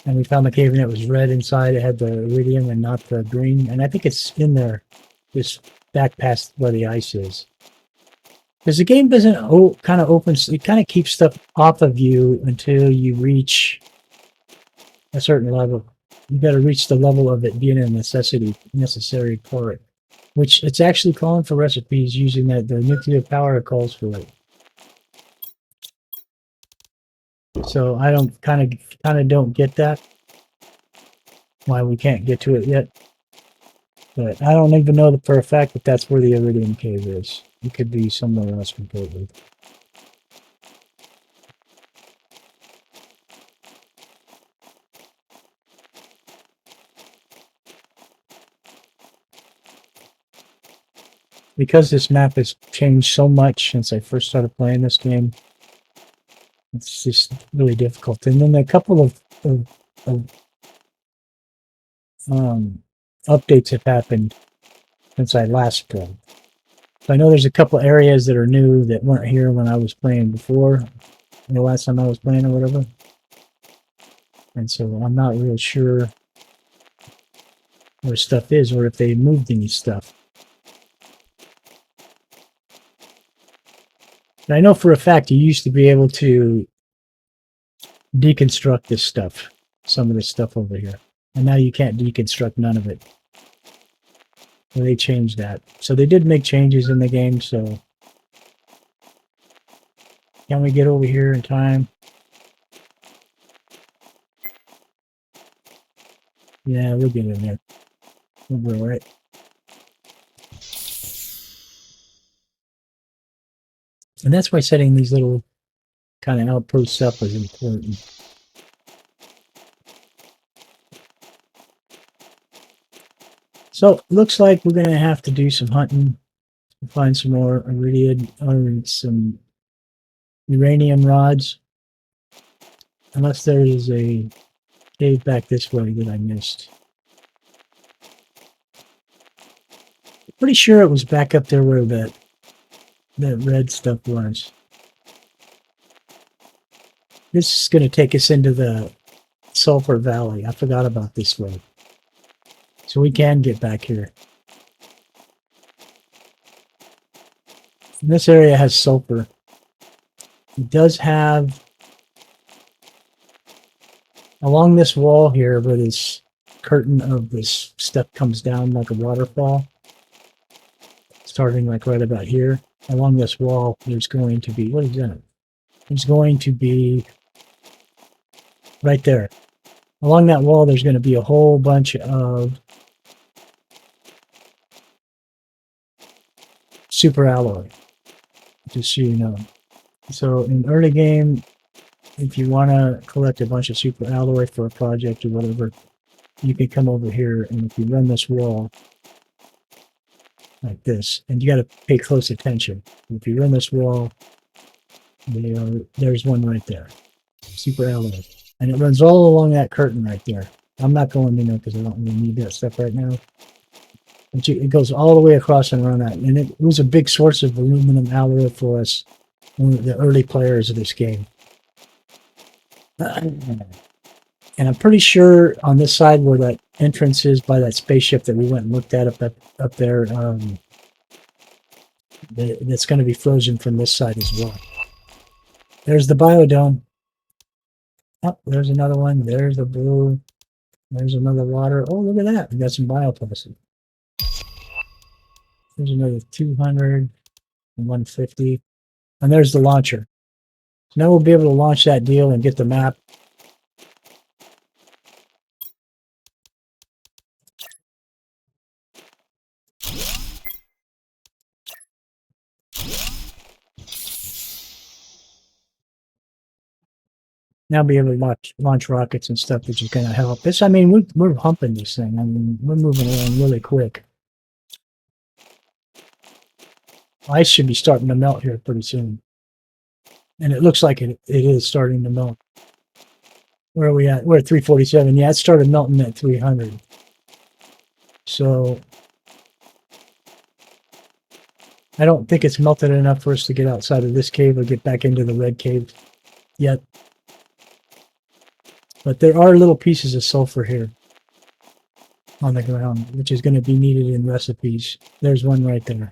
And we found the cave and it was red inside. It had the iridium and not the green. And I think it's in there, just back past where the ice is. Because the game doesn't kind of opens, it kind of keeps stuff off of you until you reach a certain level. You got to reach the level of it being a necessary part. Which it's actually calling for recipes using the nuclear power calls for it. So I don't kind of don't get that, why we can't get to it yet. But I don't even know for a fact that that's where the Iridium cave is. It could be somewhere else completely. Because this map has changed so much since I first started playing this game, it's just really difficult. And then a couple of updates have happened since I last played. So I know there's a couple areas that are new that weren't here when I was playing before, the last time I was playing or whatever. And so I'm not really sure where stuff is or if they moved any stuff. And I know for a fact you used to be able to deconstruct this stuff, some of this stuff over here. And now you can't deconstruct none of it. So they changed that. So they did make changes in the game, so can we get over here in time? Yeah, we'll get in there. We'll be all right. And that's why setting these little kind of outposts up is important. So looks like we're gonna have to do some hunting to find some more iridium or some uranium rods. Unless there is a cave back this way that I missed. Pretty sure it was back up there where that red stuff was. This is going to take us into the Sulphur Valley. I forgot about this way. So we can get back here. And this area has sulfur. It does have, along this wall here where this curtain of this stuff comes down like a waterfall, starting like right about here. Along this wall, there's going to be, what is that? There's going to be, right there. Along that wall, there's going to be a whole bunch of super alloy, just so you know. So in early game, if you want to collect a bunch of super alloy for a project or whatever, you can come over here, and if you run this wall like this, and you got to pay close attention. If you run this wall, there's one right there, super alloy, and it runs all along that curtain right there. I'm not going in there because I don't really need that stuff right now. It goes all the way across and around that, and it was a big source of aluminum alloy for us, one of the early players of this game. And I'm pretty sure on this side where that entrance is by that spaceship that we went and looked at up there, that's going to be frozen from this side as well. There's the biodome. Oh, there's another one. There's the blue. There's another water. Oh, look at that. We got some bioplastic. There's another 200 and 150. And there's the launcher. So now we'll be able to launch that deal and get the map. Now be able to launch rockets and stuff, which is going to help. This, I mean, we're humping this thing. I mean, we're moving along really quick. Ice should be starting to melt here pretty soon. And it looks like it is starting to melt. Where are we at? We're at 347. Yeah, it started melting at 300. So I don't think it's melted enough for us to get outside of this cave or get back into the red cave yet. But there are little pieces of sulfur here on the ground, which is going to be needed in recipes. There's one right there.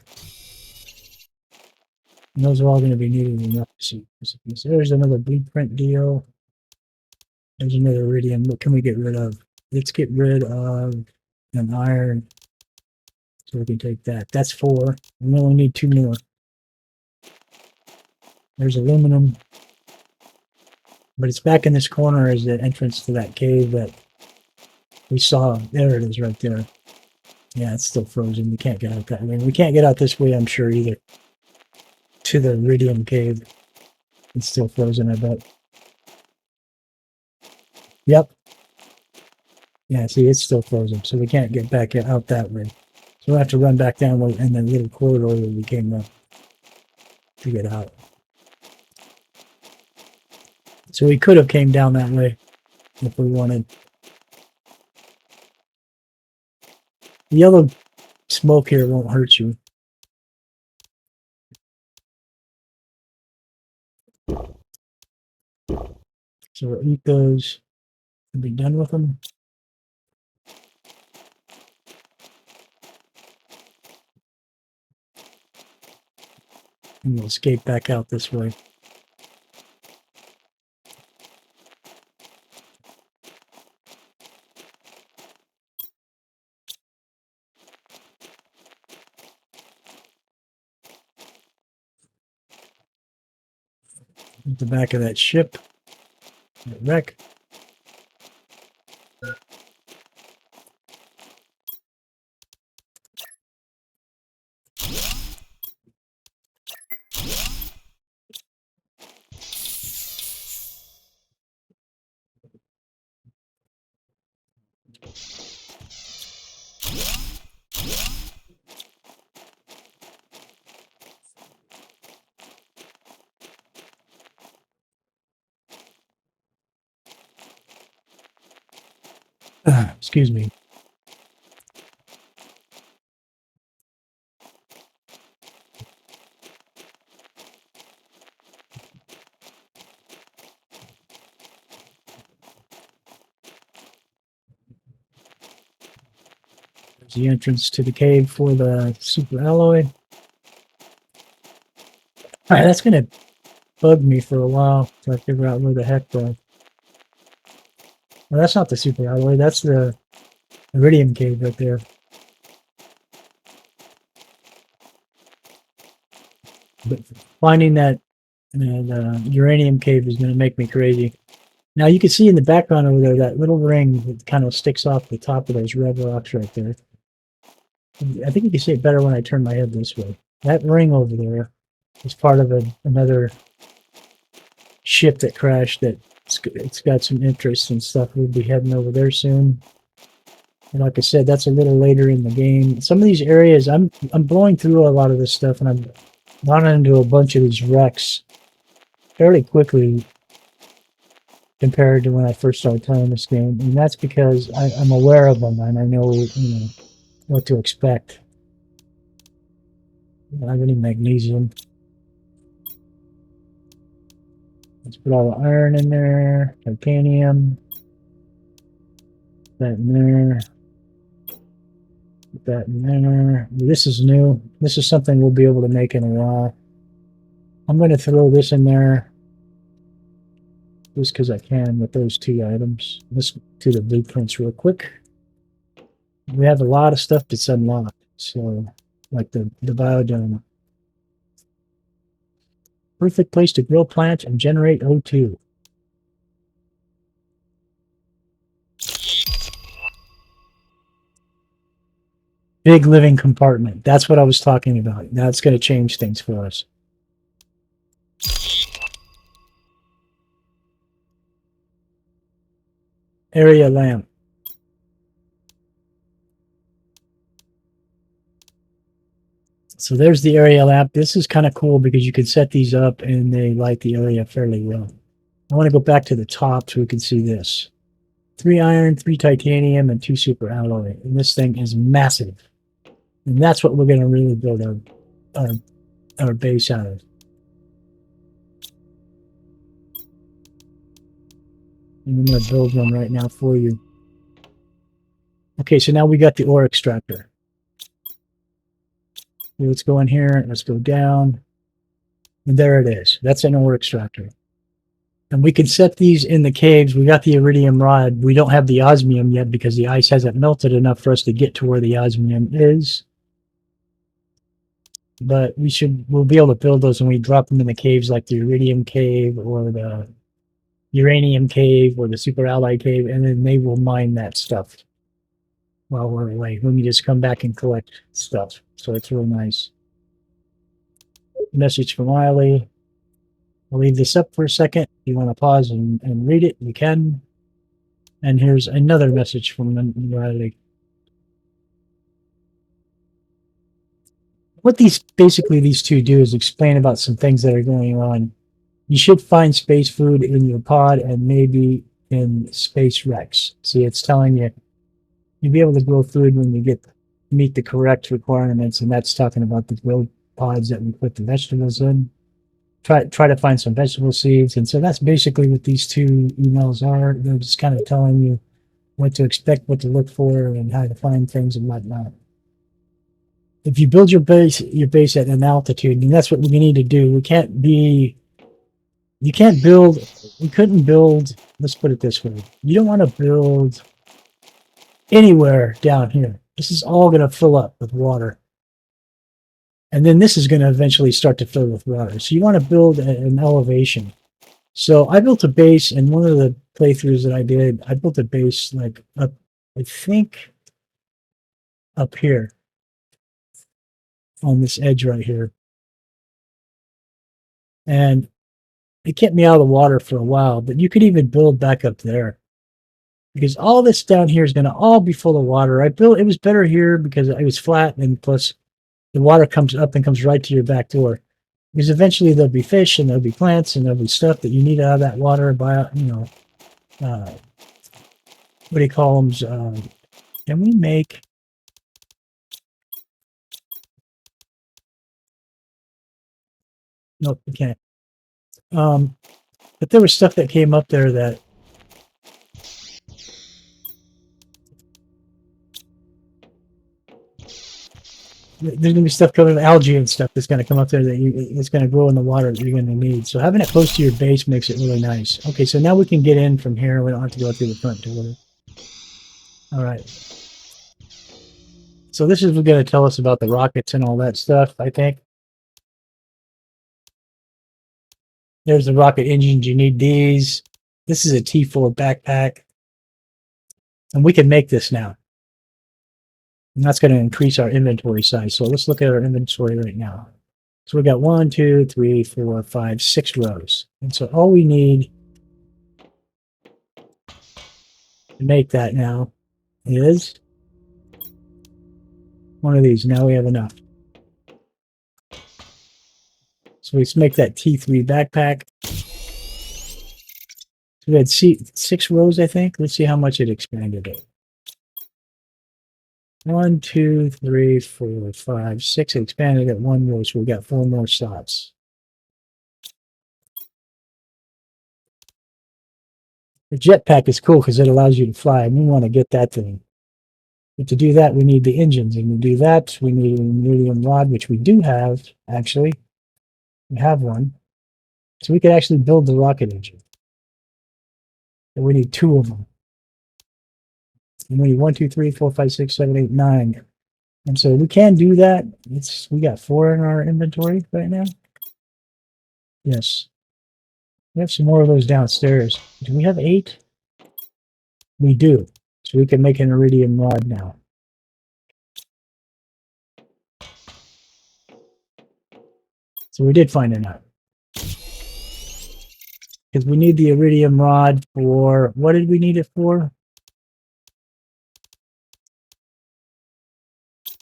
And those are all going to be needed in recipes. There's another blueprint deal. There's another iridium. What can we get rid of? Let's get rid of an iron. So we can take that. That's 4. And we only need 2 more. There's aluminum. But it's back in this corner as the entrance to that cave that we saw. There it is right there. Yeah, it's still frozen. We can't get out that way. We can't get out this way, I'm sure, either. To the iridium cave. It's still frozen, I bet. Yep. Yeah, see, it's still frozen, so we can't get back out that way. So we'll have to run back down in the little corridor that we came up to get out. So we could have came down that way if we wanted. The yellow smoke here won't hurt you. So we'll eat those and be done with them. And we'll escape back out this way. At the back of that ship. That wreck. Excuse me. There's the entrance to the cave for the super alloy. All right, that's gonna bug me for a while till I figure out where the heck the. Well, that's not the super alloy. That's the iridium cave right there. But finding that uranium cave is going to make me crazy. Now you can see in the background over there that little ring that kind of sticks off the top of those red rocks right there. I think you can see it better when I turn my head this way. That ring over there is part of another ship that crashed. It's got some interest and stuff. We'll be heading over there soon. And like I said, that's a little later in the game. Some of these areas, I'm blowing through a lot of this stuff, and I'm running into a bunch of these wrecks fairly quickly compared to when I first started playing this game, and that's because I'm aware of them and I know, what to expect. I don't have any magnesium. Let's put all the iron in there, titanium, that in there, put that in there. This is new. This is something we'll be able to make in a while. I'm going to throw this in there just because I can with those two items. Let's do the blueprints real quick. We have a lot of stuff that's unlocked, so like the biodome. Perfect place to grow plants and generate O2. Big living compartment. That's what I was talking about. That's going to change things for us. Area lamp. So there's the area lamp. This is kind of cool because you can set these up and they light the area fairly well. I want to go back to the top so we can see this. 3 iron, 3 titanium, and 2 super alloy. And this thing is massive. And that's what we're going to really build our base out of. And I'm going to build one right now for you. Okay, so now we got the ore extractor. Let's go in here. Let's go down. And there it is. That's an ore extractor. And we can set these in the caves. We got the iridium rod. We don't have the osmium yet because the ice hasn't melted enough for us to get to where the osmium is. But we'll be able to build those when we drop them in the caves, like the iridium cave or the uranium cave or the super alloy cave, and then they will mine that stuff while we're away. We can just come back and collect stuff. So it's real nice. Message from Wiley. I'll leave this up for a second. If you want to pause and read it, you can. And here's another message from Wiley. What these two do is explain about some things that are going on. You should find space food in your pod and maybe in space wrecks. See, it's telling you you'll be able to grow food when you meet the correct requirements, and that's talking about the grow pods that we put the vegetables in. Try to find some vegetable seeds, and so that's basically what these two emails are. They're just kind of telling you what to expect, what to look for, and how to find things and whatnot. If you build your base at an altitude, and that's what we need to do. We couldn't build, let's put it this way. You don't want to build anywhere down here. This is all going to fill up with water. And then this is going to eventually start to fill with water. So you want to build an elevation. So I built a base, and one of the playthroughs that I did, I built a base like up, I think, up here on this edge right here. And it kept me out of the water for a while, but you could even build back up there. Because all this down here is going to all be full of water. It was better here because it was flat, and plus the water comes up and comes right to your back door. Because eventually there'll be fish and there'll be plants and there'll be stuff that you need out of that water by, what do you call them? Can we make? Nope, we can't. But there was stuff that came up there that there's gonna be stuff coming, algae and stuff that's gonna come up there that it's gonna grow in the water that you're gonna need. So having it close to your base makes it really nice. Okay, so now we can get in from here. We don't have to go through the front door. All right. So this is going to tell us about the rockets and all that stuff, I think. There's the rocket engines. You need these. This is a T4 backpack. And we can make this now. And that's going to increase our inventory size. So let's look at our inventory right now. So we got 1, 2, 3, 4, 5, 6 rows. And so all we need to make that now is one of these. Now we have enough. So let's make that T3 backpack. So we had 6 rows, I think. Let's see how much it expanded it. 1, 2, 3, 4, 5, 6. It expanded at 1 row, so we got 4 more slots. The jetpack is cool because it allows you to fly, and we want to get that thing. But to do that, we need the engines, and to do that, we need an iridium rod, which we do have, actually. We have one. So we could actually build the rocket engine. And we need 2 of them. And we need 1, 2, 3, 4, 5, 6, 7, 8, 9. And so we can do that. We got 4 in our inventory right now. Yes. We have some more of those downstairs. Do we have 8? We do. So we can make an iridium rod now. So we did find enough. Because we need the iridium rod for, what did we need it for?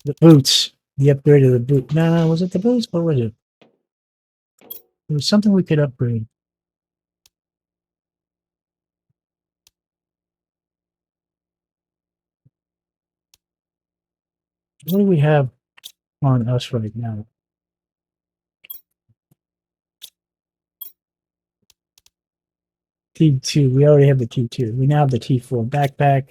The boots. The upgrade of the boot. No, was it the boots? What was it? There was something we could upgrade. What do we have on us right now? T2. We already have the T2. We now have the T4 backpack.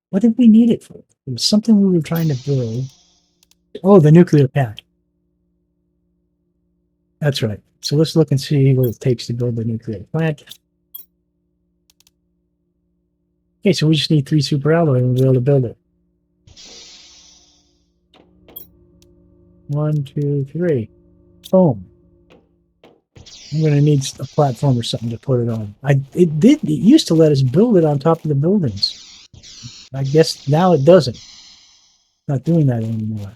What did we need it for? It was something we were trying to build. Oh, the nuclear pack. That's right. So let's look and see what it takes to build the nuclear plant. Okay, so we just need 3 super alloy and we'll be able to build it. 1, 2, 3. Boom. I'm going to need a platform or something to put it on. It used to let us build it on top of the buildings. I guess now it doesn't. Not doing that anymore.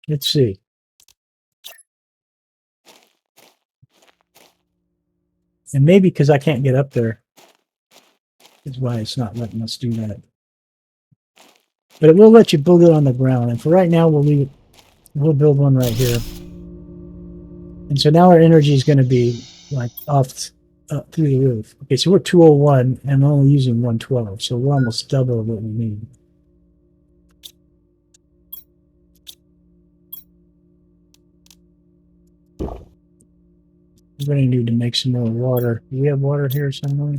Let's see. And maybe because I can't get up there is why it's not letting us do that. But it will let you build it on the ground. And for right now, we'll leave it. We'll build one right here. And so now our energy is going to be like off through the roof. Okay, so we're 201 and we're only using 112. So we're almost double what we need. We're going to need to make some more water. Do we have water here somewhere?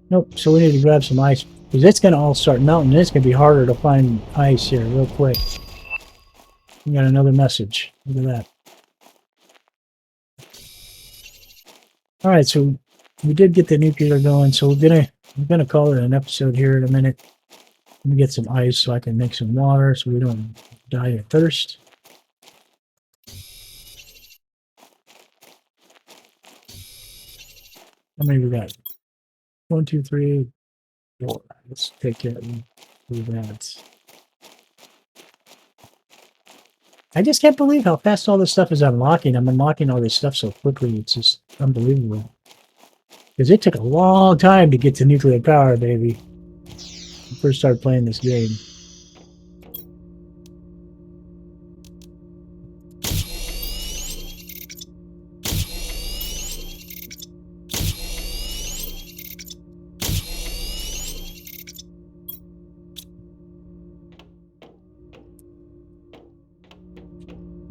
Nope. So we need to grab some ice because it's going to all start melting. It's going to be harder to find ice here real quick. We got another message. Look at that. All right, so we did get the nuclear going. So we're gonna call it an episode here in a minute. Let me get some ice so I can make some water so we don't die of thirst. How many we got? 1, 2, 3, 4. Let's take it and do that. I just can't believe how fast all this stuff is unlocking. I'm unlocking all this stuff so quickly. It's just unbelievable. Because it took a long time to get to nuclear power, baby. When I first started playing this game.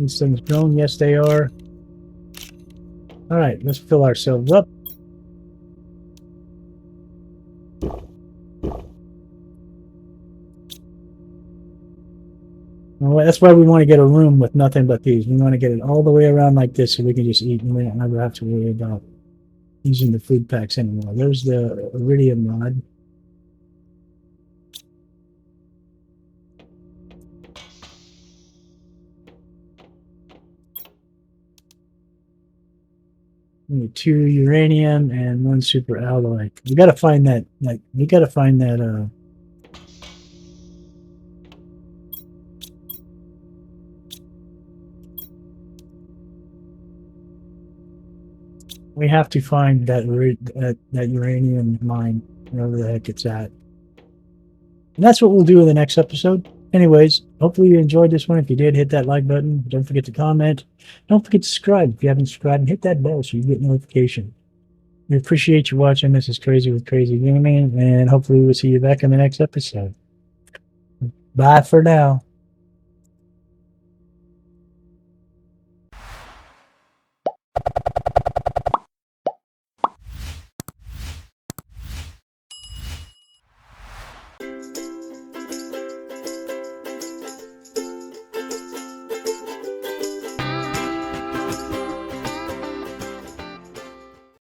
these things grown? Yes, they are. All right, let's fill ourselves up. Well, that's why we want to get a room with nothing but these. We want to get it all the way around like this so we can just eat and we don't ever have to worry about using the food packs anymore. There's the iridium rod. Two uranium and one super alloy. We got to find that. Like, we got to find that. We have to find that uranium mine, wherever the heck it's at. And that's what we'll do in the next episode. Anyways, hopefully you enjoyed this one. If you did, hit that like button. Don't forget to comment. Don't forget to subscribe if you haven't subscribed, and hit that bell so you get notification. We appreciate you watching. This is Crazy with Crazy Gaming, and hopefully we'll see you back in the next episode. Bye for now.